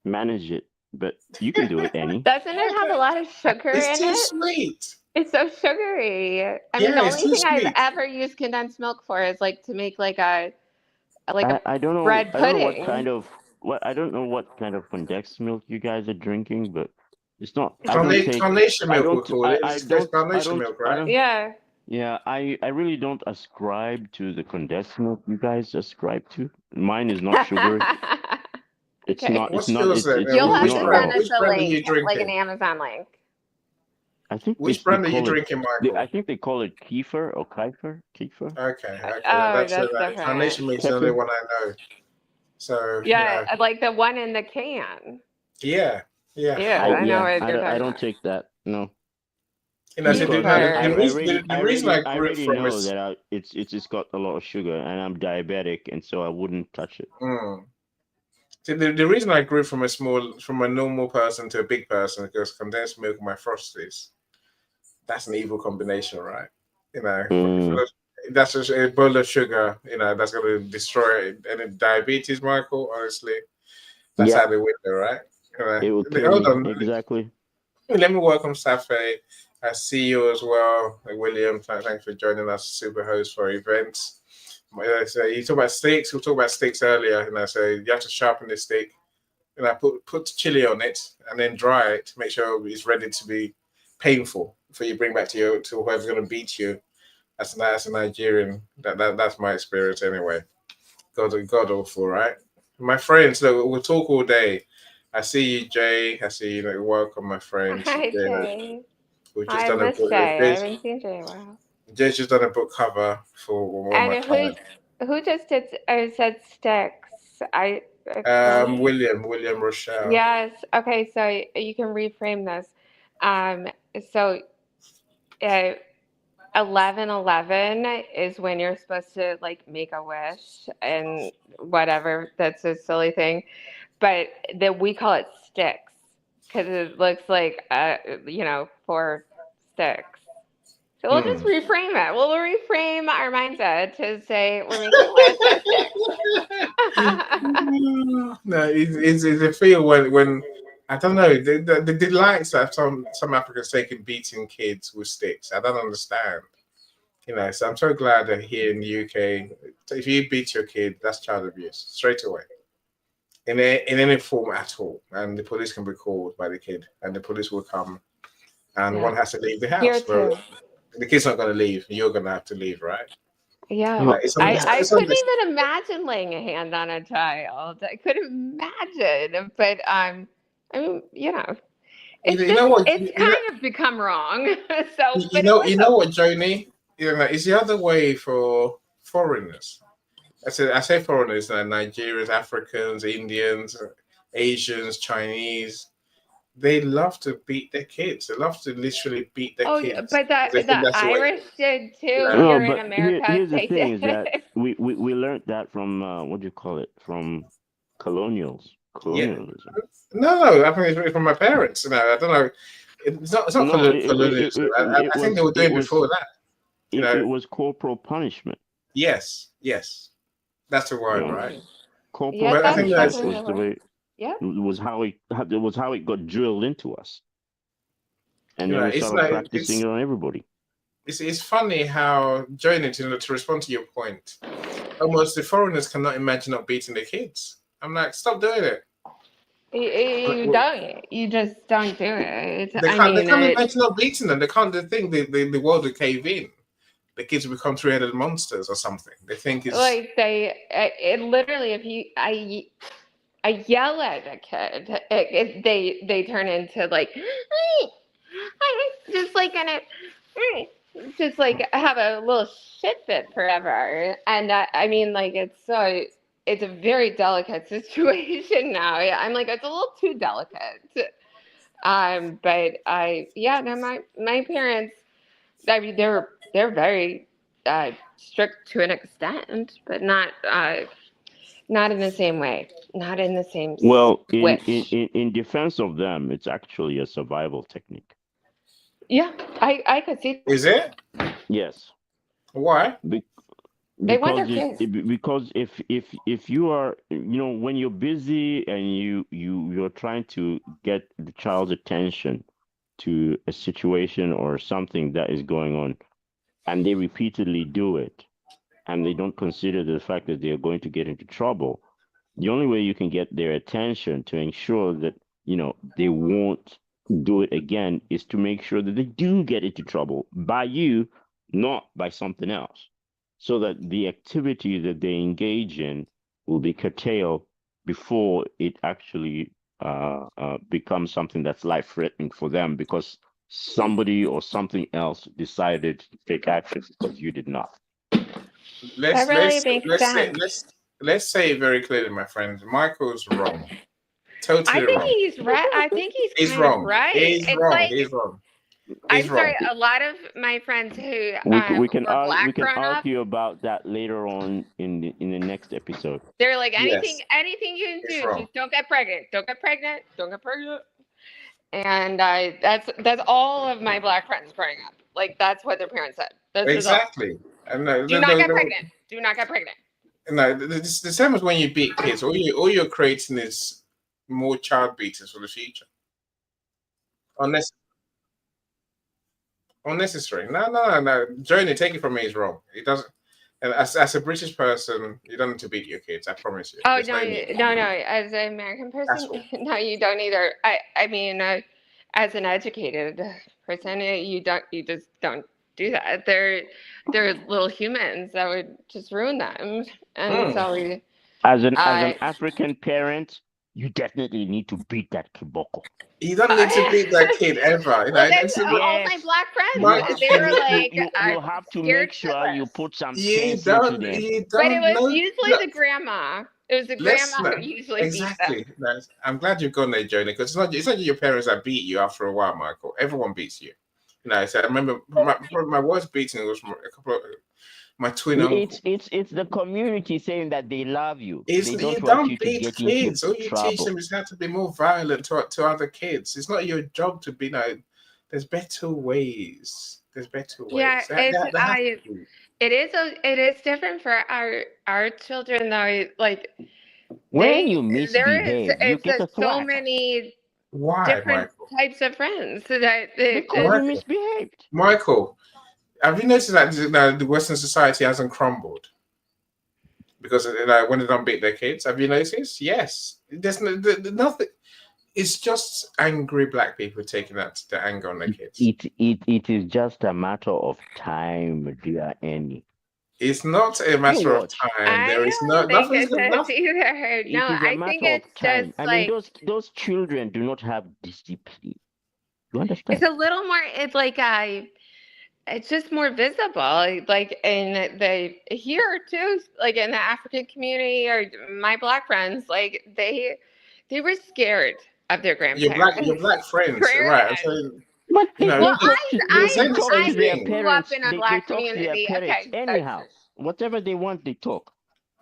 manage it. But you can do it, Annie. Doesn't it have a lot of sugar It's in too it? sweet. It's so sugary. I mean, Yeah, the it's only too thing I've sweet. ever used condensed milk for is like to make like a I don't know. bread I don't know what pudding. kind of I don't know what kind of condensed milk you guys are drinking, but it's not. I don't take. Carnation I milk, we don't. call it. I It's don't. I carnation don't. milk, I right? don't. Yeah. Yeah, I really don't ascribe to the condensed milk you guys ascribe to. Mine is not sugary. It's Okay. not. It's What's not. yours then? It's You'll have Which to not brand? send raw. us Which a brand are you link, like an drinking? Amazon link. I think Which they brand are you call it. drinking, Michael? I think they call it kefir or kefir. Okay. Oh, That's that's different. carnation milk is the only one I know. So Yeah, like the one in the can. yeah. Yeah, I know what you're I talking don't about. take that. No. So the reason I I grew it already from know is that it's got a lot of sugar, and I'm diabetic, and so I wouldn't touch it. See, the reason I grew from a normal person to a big person because condensed milk and my frosties. That's an evil combination, right? That's just a bowl of sugar. That's going to destroy any diabetes, Michael. Honestly, that's out the window, right? It will kill Hold on. me. Exactly. Let me welcome Safe. I see you as well, William. Thanks for joining us, super host for events. So you talk about steaks. We talked about steaks earlier. So you have to sharpen the steak. Put chili on it and then dry it to make sure it's ready to be painful before you bring back to whoever's going to beat you. That's a Nigerian. That's my experience anyway. God awful, right? My friends, look, we'll talk all day. I see you, Jay. I see you. Welcome, my friends. Hi, Jay. We've just I done miss Jay. I haven't seen Jay in a while. Jay's just done a book cover for one of my clients. Who just did said sticks? William Rochelle. Yes. Okay. So you can reframe this. So 11/11 is when you're supposed to like make a wish and whatever. That's a silly thing, but we call it sticks because it looks like 4 sticks. So we'll just reframe it. We'll reframe our mindset to say we're making a wish of sticks. No, it's a feel when I don't know the delights that some Africans take in beating kids with sticks. I don't understand. So I'm so glad that here in the UK, if you beat your kid, that's child abuse straight away, in any form at all, and the police can be called by the kid, and the police will come, and Yeah. one has to leave the Here house. Well, too. the kid's not going to leave; you're going to have to leave, right? Yeah. Well, I couldn't even imagine laying a hand on a child. I couldn't imagine. But I mean, it's you know just what? it's kind of become wrong. So, but it You was know what, Joni? It's the other way for foreigners. I say foreigners, Nigerians, Africans, Indians, Asians, Chinese. They love to beat their kids. They love to literally beat their Oh, yeah, kids. but They think the that's the way. Irish did too No, no, here in but America. here's the They thing: is that did. we learned that from what do you call it? From yeah. colonialism. No. I think it's from my parents. I don't know. It's not No, colonialism. I think they were doing before that. it was corporal punishment. Yes. That's the word, Yeah. right? Corporal Yeah, But I think that's that's definitely punishment the was the word. way Yeah. was how it got drilled into us, and then we it's started like practicing it on everybody. it's funny how Journey to respond to your point. Almost the foreigners cannot imagine not beating their kids. I'm like, stop doing it. You don't. You just don't do it. They can't. They can't imagine not beating them. They can't. They think the world will cave in. The kids will become three-headed monsters or something. They think it's like it literally. If I yell at a kid, they turn into like, just like in it, just like have a little shit fit forever. And I mean, like it's a very delicate situation now. I'm like, it's a little too delicate. But no, my parents, I mean, they're very strict to an extent, but not in the same way, not in the same Well, swish. in defense of them, it's actually a survival technique. Yeah, I could see. Is it? Yes. Why? They want Because their kids. because if you are when you're busy and you're trying to get the child's attention to a situation or something that is going on, and they repeatedly do it, and they don't consider the fact that they are going to get into trouble, the only way you can get their attention to ensure that they won't do it again is to make sure that they do get into trouble by you, not by something else, so that the activity that they engage in will be curtailed before it actually becomes something that's life threatening for them because somebody or something else decided to take action because you did not. That really makes sense. Let's say it very clearly, my friends. Michael's wrong. I Totally think wrong. he's right. I think he's He's kind of wrong. right. He's It's wrong. like He's wrong. I'm He's sorry. wrong. A lot of my friends who We can were we black can grown up, argue about that later on in the next episode. they're like Yes. anything you can He's do, wrong. just don't get pregnant. Don't get pregnant. Don't get pregnant. And that's all of my black friends growing up. Like that's what their parents said. This is all. Exactly. And Do not get pregnant. Do not get pregnant. the same as when you beat kids. All you're creating is more child beaters for the future. Unnecessary. No. Journey, take it from me, is wrong. It doesn't. And as a British person, you don't need to beat your kids. I promise you. Oh There's no, need. no. As an American That's person, all. no, you don't either. I mean, as an educated person, you just don't do that. They're little humans that would just ruin them, and so we. As an African parent, you definitely need to beat that kiboko. You don't need to beat that kid ever. Well, that's all my black friends. They were like, you have to make sure you put some sense into them. But it was usually the grandma. It was the grandma who usually exactly. beat them. I'm glad you've gone there, Joni, because it's not your parents that beat you after a while, Michael. Everyone beats you. So I remember my worst beating was from a couple of my twin uncles. It's the community saying that they love you. They don't don't want you beat to get kids. into All you trouble. teach them is how to be more violent to other kids. It's not your job to be there's better ways. There's better ways. Yeah, it is different for our children though. Like when you misbehave, you get a so many Why, different Michael? types of friends so that because you misbehaved. Michael, Have you noticed that the Western society hasn't crumbled because when they don't beat their kids? Have you noticed? Yes, there's nothing. It's just angry black people taking that the anger on their kids. It is just a matter of time, dear Annie. It's not a matter of watch. time. There is don't think nothing's it's nothing. either. No, It is a I think matter it's of time. just I like mean, those children do not have discipline. You it's understand? a little more. It's like it's just more visible, like in the here too, like in the African community or my black friends, like they were scared of their Your grandparents. black friends, right? I'm Grandparents. saying, But they, you know, they Well, talk to they're they saying the talk same to their thing. I grew up parents. in a They black talk to their community. parents Okay, anyhow. Whatever they want, they talk.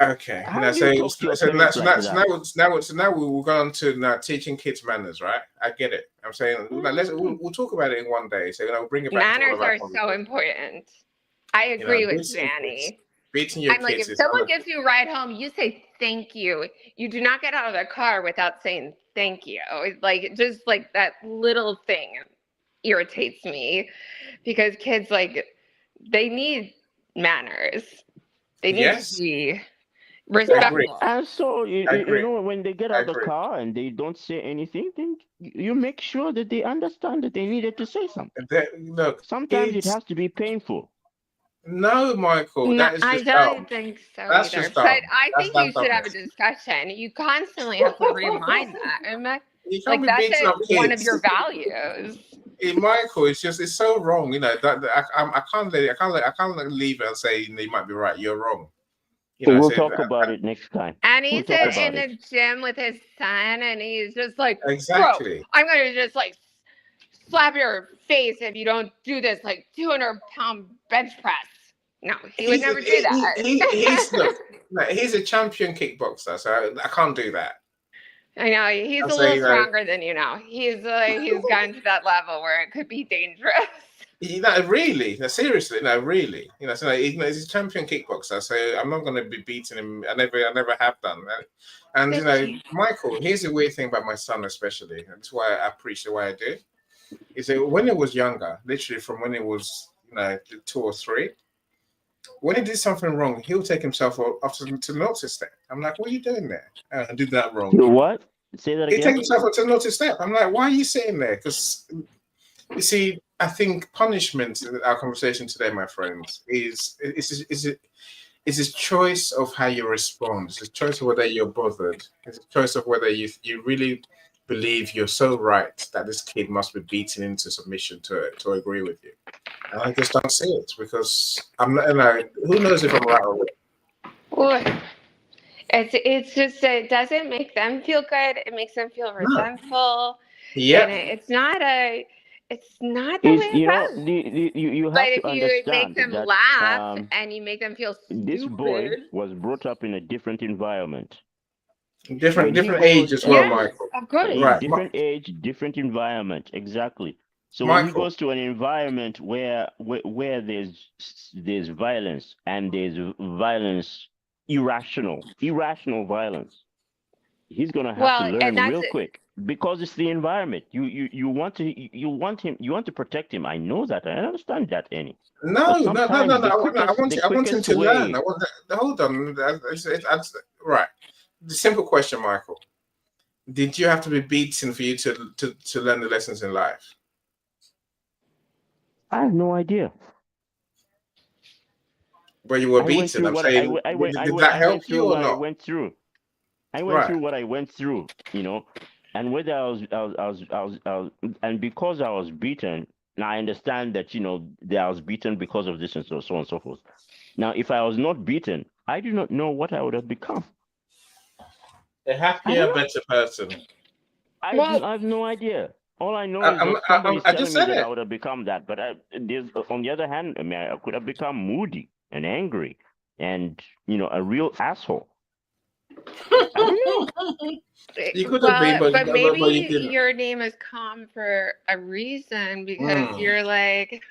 Okay, How do you talk to your parents like that? so now we'll go on to now teaching kids manners, right? I get it. I'm saying we'll talk about it in one day. So we'll bring it back to one manners of our are so conversations. important. I agree with Zanny. Beating your I'm like, kids if is someone gives you a ride home, you say thank you. You do not get out of the car without saying thank you. It's like just like that little thing irritates me because kids like they need manners. They need to be respectful. And so I you agree. know when they get I out the agree. car and they don't say anything, then you make sure that they understand that they needed to say something. Look, Sometimes it has to be painful. No, Michael, No, that is I just don't dumb. think so That's either. just But dumb. I That's think you dumb should have a dumbness. discussion. You constantly have to remind that. And You can't like be that's beating up one of kids. your values. Michael, it's so wrong. I can't leave it and say you might be right. You're wrong. So we'll talk about it next time. And We'll he's talk in about the gym with his son, and he's just like, Exactly. bro, I'm gonna just like slap your face if you don't do this like 200-pound bench press. No, he would never do that. Look, he's a champion kickboxer, so I can't do that. I know he's a little stronger than you now. He's gotten to that level where it could be dangerous. Really? No, seriously, no, really. So he's a champion kickboxer, so I'm not going to be beating him. I never have done that. And Michael, here's the weird thing about my son, especially. That's why I preach the way I do. Is that when he was younger, literally from when he was 2 or 3, when he did something wrong, he'll take himself off to the notice step. I'm like, what are you doing there? I did that wrong. You what? Say that again. He takes himself up to the notice step. I'm like, why are you sitting there? Because you see, I think punishment in our conversation today, my friends, is a choice of how you respond. It's a choice of whether you're bothered. It's a choice of whether you really believe you're so right that this kid must be beaten into submission to agree with you. And I just don't see it because I'm not. Who knows if I'm right or wrong? Well, it's just it doesn't make them feel good. It makes them feel resentful. Yeah, it's not the way You know, it you have But to if you understand make them that, laugh and you make them feel stupid. this boy was brought up in a different environment. Different age as well, Michael. Of course. Right. Different age, different environment. Exactly. So Michael, when he goes to an environment where there's violence and there's violence, irrational violence, he's gonna have to learn real quick because it's the environment. You want to protect him. I know that. I understand that, Annie. No. I want him to learn. Hold on. Right. The simple question, Michael. Did you have to be beaten for you to learn the lessons in life? I have no idea. But you were beaten. I'm saying, did that help you or not? I went through what I went through, and whether I was, and because I was beaten, now I understand that, that I was beaten because of this and so on and so forth. Now, if I was not beaten, I do not know what I would have become. A happier, better person. I have no idea. All I know is that somebody's telling me that I would have become that. But on the other hand, I could have become moody and angry and, a real asshole. I don't know. You could have been, but maybe your name is Calm for a reason because you're like,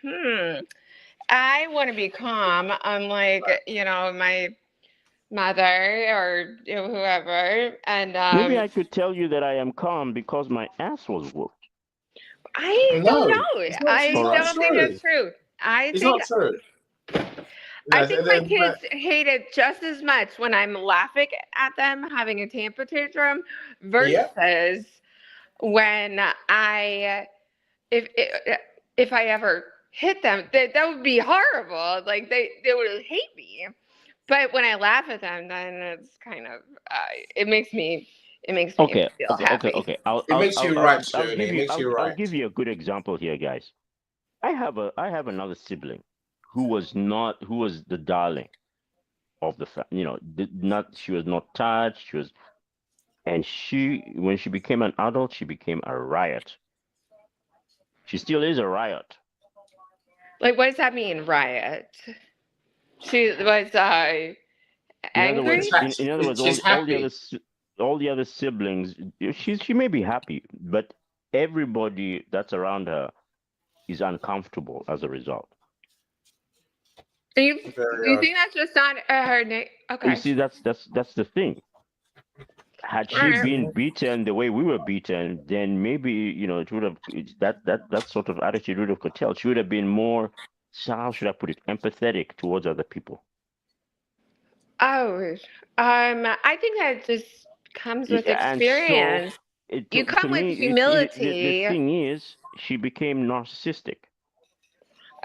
I want to be calm. Unlike, my mother or whoever. And maybe I could tell you that I am calm because my ass was whooped. I don't know. I don't think that's true. I It's think not true. I think my kids hate it just as much when I'm laughing at them having a temper tantrum Yeah. versus when I if I ever hit them, that would be horrible. Like they would hate me. But when I laugh at them, then it's kind of it makes me Okay, feel okay, okay, happy. okay. It makes you right, I'll Shirley. give It you makes you I'll right. give you a good example here, guys. I have another sibling who was the darling of the family. She was not touched. And when she became an adult, she became a riot. She still is a riot. Like, what does that mean, riot? She was In other words, angry. in other words, She's happy. all the other siblings, she may be happy, but everybody that's around her is uncomfortable as a result. Do you Very think that's just not her name? You Okay. see, that's the thing. Had All she right. been beaten the way we were beaten, then maybe it would have that sort of attitude would have curtailed. She would have been more, how should I put it, empathetic towards other people. Oh, I think that just comes with And so, experience. You to come with me, the humility. thing is, she became narcissistic.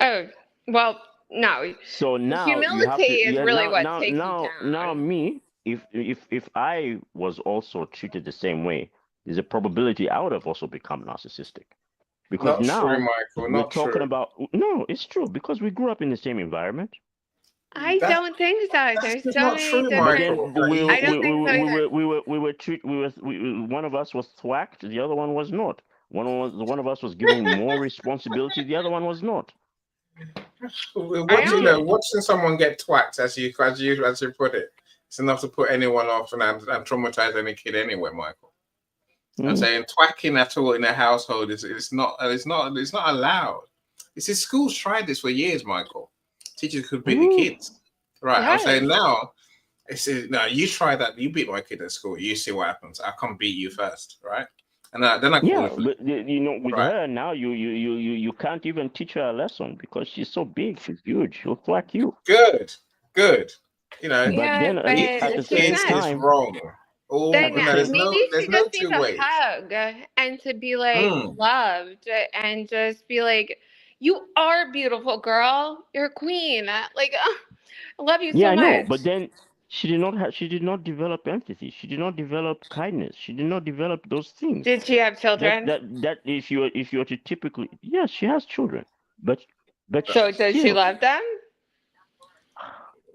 Oh, well, no. So now you have Humility to, is yeah, really what takes you now down. me, if I was also treated the same way, there's a probability I would have also become narcissistic. Because Not true, now Michael. we're Not talking true. about, no, it's true, because we grew up in the same environment. I That don't think so. that's There's just so not many true, But different. Michael. then I don't think so either. one of us was thwacked, the other one was not. One of us was given more responsibility, the other one was not. I don't. Watching someone get twacked, as you put it, it's enough to put anyone off and traumatize any kid anyway, Michael. I'm saying twacking at all in a household is not allowed. It's in schools tried this for years, Michael. Teachers could beat the kids. Right. I'm saying now, no, you try that, you beat my kid at school, you see what happens. I can't beat you first, right? And then I call it. But with her now, you can't even teach her a lesson because she's so big, she's huge. She'll thwack you. Good. But Yeah, then but at the she's same not. It's time, wrong. Then there's maybe she no just needs two a ways. hug and to be like loved and just be like, you are a beautiful girl. You're a queen. Like, I love you yeah, so I know. much. But then she did not develop empathy. She did not develop kindness. She did not develop those things. Did she have children? That if you were to typically, yes, she has children, but So does she still, love them?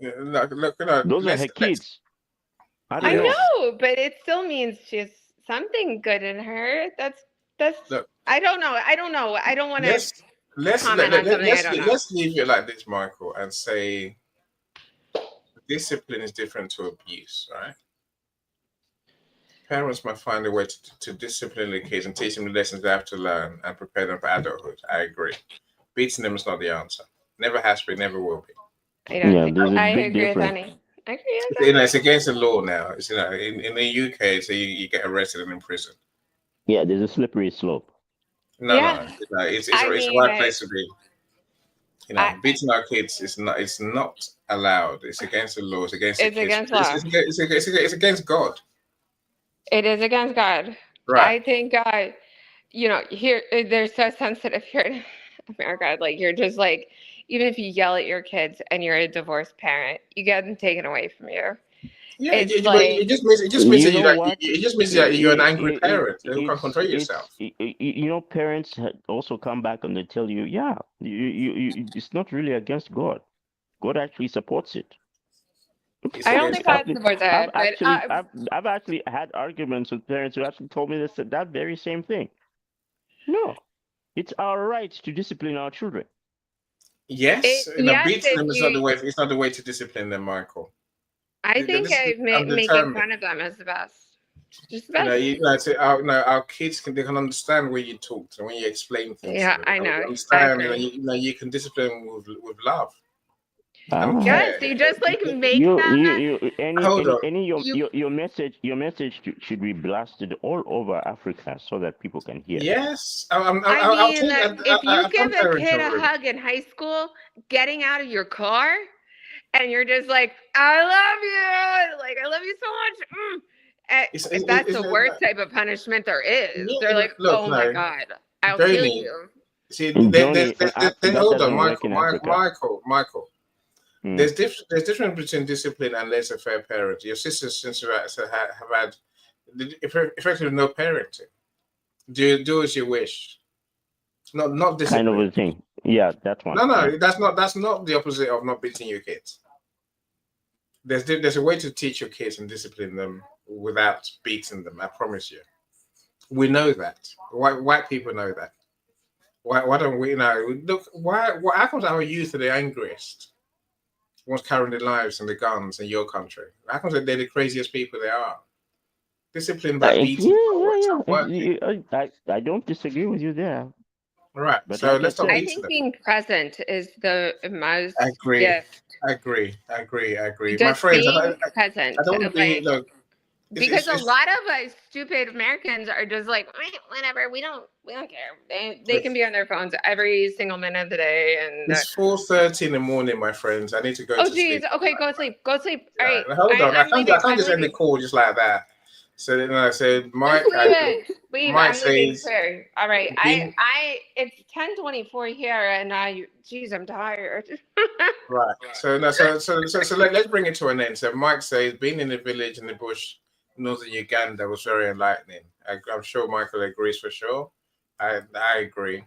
Look, those are her kids. I don't I know. know, but it still means she's something good in her. That's look, I don't know. I don't know. I don't want to let's comment on something I don't know. let's leave it like this, Michael, and say discipline is different to abuse, right? Parents might find a way to discipline the kids and teach them the lessons they have to learn and prepare them for adulthood. I agree. Beating them is not the answer. Never has been, never will be. I don't Yeah, think there's a I big agree with difference. Annie. I agree with Annie. It's against the law now. It's in the UK, so you get arrested and in prison. Yeah, there's a slippery slope. No, it's the right place to be. Beating our kids is not. It's not allowed. It's against the law. It's against. It's against law. It's against God. It is against God. Right. I think here they're so sensitive here in America. Like you're just like, even if you yell at your kids and you're a divorced parent, you get them taken away from you. Yeah, It's it just means that you're an angry parent who can't control yourself. Parents also come back and they tell you, yeah, it's not really against God. God actually supports it. I don't think God supports that. I've actually had arguments with parents who actually told me that very same thing. No, it's our right to discipline our children. Yes, beating them is not the way. It's not the way to discipline them, Michael. I think making fun of them is the best. Just the best. Our kids can understand when you talk to when you explain things. Yeah, I know. Understand, you can discipline with love. I don't Ah. Yes, care. you just like make You them. Hold on. any You your message should be blasted all over Africa so that people can hear. Yes, I I'll mean, tell you. if you I've done give a kid parenting a already. hug in high school, getting out of your car, and you're just like, I love you, like I love you so much. That's the worst type of punishment there is. They're like, look, oh my no, God, I'll kill Joni. you. See, Johnny, that hold on, doesn't work in Africa. Michael. There's difference between discipline and laissez-faire parenting. Your sisters, since you have had effectively no parenting. Do as you wish. Not Kind of discipline. a thing. Yeah, that one. No, Yeah. that's not the opposite of not beating your kids. There's a way to teach your kids and discipline them without beating them. I promise you. We know that. White people know that. Why don't we know? Look, how come our youth are the angriest? Ones carrying the lives and the guns in your country. How come they're the craziest people they are? Discipline by beating. It's not working. I don't disagree with you there. Right. But So like I let's not I said, beat think them. being present is the most I agree. gift. I agree. My Just friends, being present, I don't be like look. because a lot of us stupid Americans are just like, whatever, we don't care. They can be on their phones every single minute of the day, and It's 4:30 in the morning, my friends. I need to go oh to geez, sleep. okay, go sleep. All right, Hold on. I I'm can't leaving. just end the call just like that. So then I said, Mike, Just leave it. Leave. Mike I'm leaving. says, Sure. All right. being It's 10:24 here, and geez, I'm tired. right. So no, so let's bring it to an end. So Mike says, being in the village in the bush, northern Uganda was very enlightening. I'm sure Michael agrees for sure. I agree.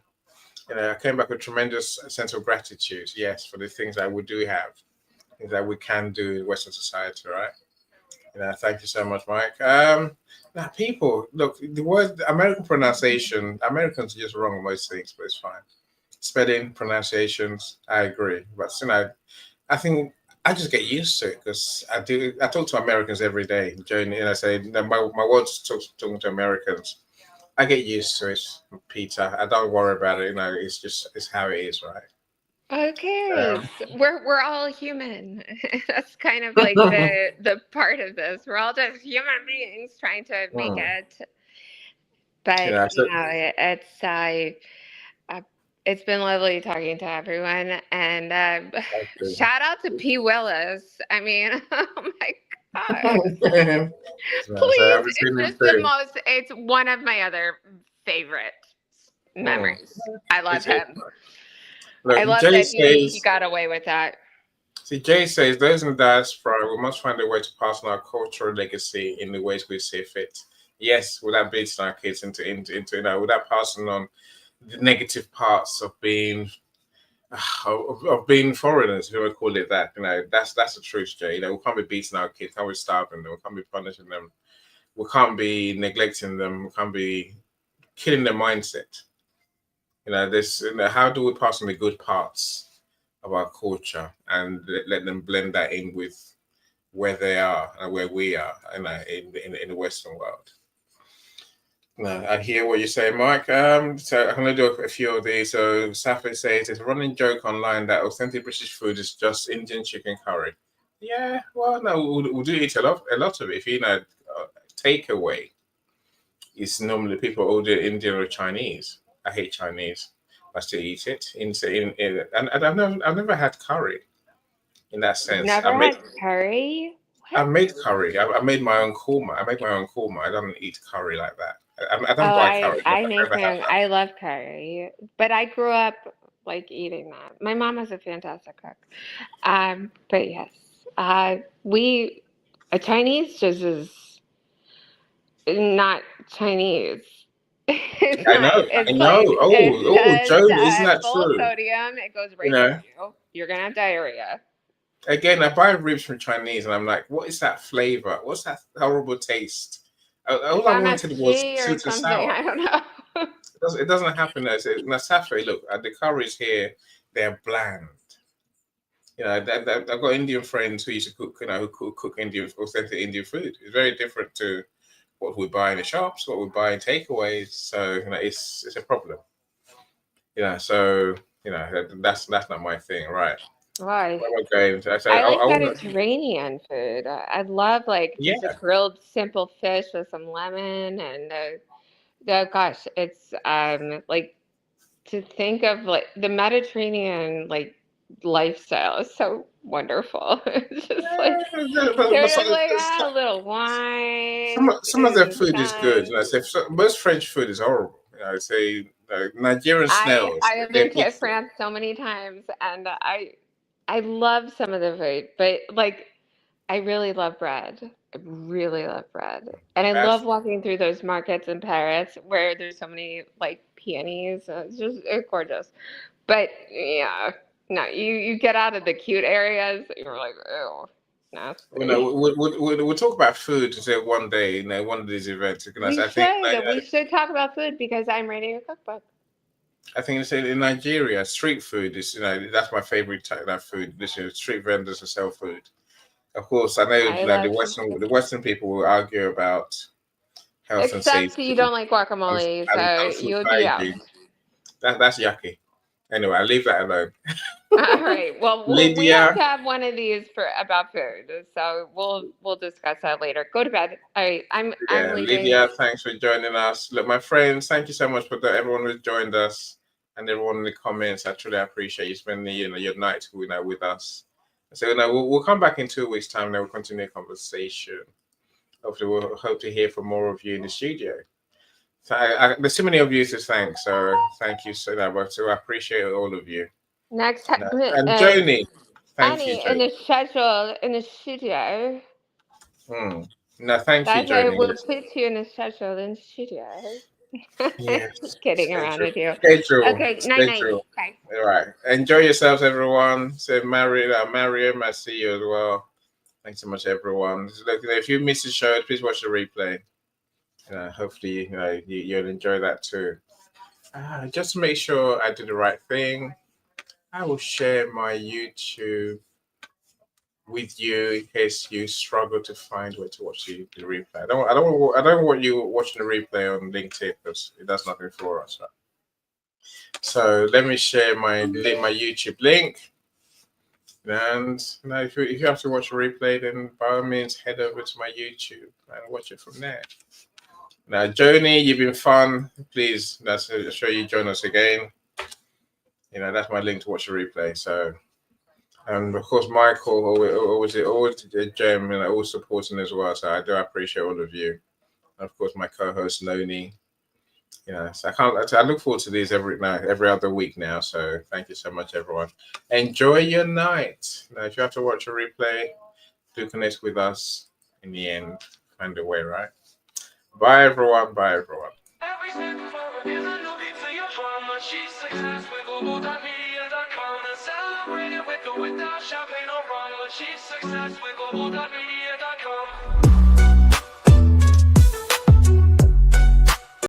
I came back with a tremendous sense of gratitude. Yes, for the things that we do have, things that we can do in Western society, right? Thank you so much, Mike. Now, people, look, the word American pronunciation, Americans are just wrong on most things, but it's fine. Spelling, pronunciations, I agree. But, I think I just get used to it because I talk to Americans every day. Joni, I say, my words talking to Americans. I get used to it, Peter. I don't worry about it. It's how it is, right? Okay, we're all human. That's kind of like the part of this. We're all just human beings trying to make it. But it's been lovely talking to everyone, and shout out to P. Willis. I mean, oh my God. Please, it's one of my other favorite memories. I love him. Look, I love Jay that says, he got away with that. See, Jay says, those in the diaspora, we must find a way to pass on our cultural legacy in the ways we see fit. Yes, without beating our kids without passing on the negative parts of being foreigners, if you want to call it that. That's the truth, Jay. We can't be beating our kids, can't be starving them, we can't be punishing them, we can't be neglecting them, we can't be killing their mindset. How do we pass on the good parts of our culture and let them blend that in with where they are and where we are, in the Western world? No, I hear what you say, Mike. So I'm going to do a few of these. So Safi says it's a running joke online that authentic British food is just Indian chicken curry. Yeah, well, no, we'll do eat a lot of it. If takeaway is normally people order Indian or Chinese. I hate Chinese. I still eat it. And I've never had curry in that sense. Never had curry? I made curry. I made my own korma. I don't eat curry like that. I don't Oh, buy curry. I love curry, but I grew up like eating that. My mom was a fantastic cook. But yes, a Chinese just is not Chinese. I know. Joan, isn't that full true? sodium. It goes right through you. You're gonna have diarrhea. Again, I buy ribs from Chinese, and I'm like, what is that flavor? What's that horrible taste? All I wanted was sweet and sour. I don't know. It doesn't happen there. Safi, look, the curries here, they're bland. I've got Indian friends who used to cook, who cook authentic Indian food. It's very different to what we buy in the shops, what we buy in takeaways. So it's a problem. So that's not my thing, right? Why? when we're going. So I like I want to, Mediterranean food. I love like yeah. just a grilled simple fish with some lemon and gosh, it's like to think of like the Mediterranean like lifestyle is so wonderful. It's just like But sort of like a little wine, some of their some food is good. sun. You know, so most French food is horrible. You know, say Nigerian snails. I have They're been to pizza. France so many times and I love some of the food, but like I really love bread. I really love bread. And I love That's walking through those markets in Paris where there's so many like peonies. It's gorgeous. But yeah, no, you get out of the cute areas, you're like, oh, you know, nasty. we'll talk about food say one day. You know, one of these events. Because We should. We should talk about food because I'm writing a cookbook. I think say in Nigeria, street food is that's my favorite type of food. This street vendors who sell food. Of course, I know I that love the Western people will argue about health and except you safety don't like guacamole, so and food you would be out. hygiene. That's yucky. Anyway, I leave that alone. All right. Well, we have Lydia, to have one of these for about food, so we'll discuss that later. Go to bed. All right. I'm yeah, leaving. Lydia, thanks for joining us. Look, my friends, thank you so much for everyone who's joined us and everyone in the comments. I truly appreciate you spending your night with us. So we'll come back in 2 weeks' time and then we'll continue the conversation. Hopefully, we'll hope to hear from more of you in the studio. So there's so many of you to thank, so thank you so much. So I appreciate all of you. Next time, And Joni, thank you, Annie in Joni. the schedule in the studio. No, thank you, That I Joni. will put you in the schedule in the studio. Yes, Just kidding around with you. schedule, Okay, night night. schedule. Bye. All right, enjoy yourselves, everyone. So, Mariam, I see you as well. Thanks so much, everyone. Look, if you missed the show, please watch the replay. Hopefully, you'll enjoy that too. Just to make sure I do the right thing, I will share my YouTube with you in case you struggle to find where to watch the replay. I don't want you watching the replay on LinkedIn because it does nothing for us. Right? So let me share my YouTube link. And if you have to watch a replay, then by all means head over to my YouTube and watch it from there. Now, Joni, you've been fun. Please, sure you join us again. That's my link to watch the replay. So, and of course, Michael, always a gem, always supporting as well. So I do appreciate all of you. And of course, my co-host Noni. So I look forward to these every other week now. So thank you so much, everyone. Enjoy your night. Now, if you have to watch a replay, do connect with us. In the end, find a way, right? Bye, everyone. Bye, everyone. Every step forward is a new beat to your drum. Achieve success with Global.Media.com and celebrate it with or without champagne or rum. Achieve success with Global.Media.com.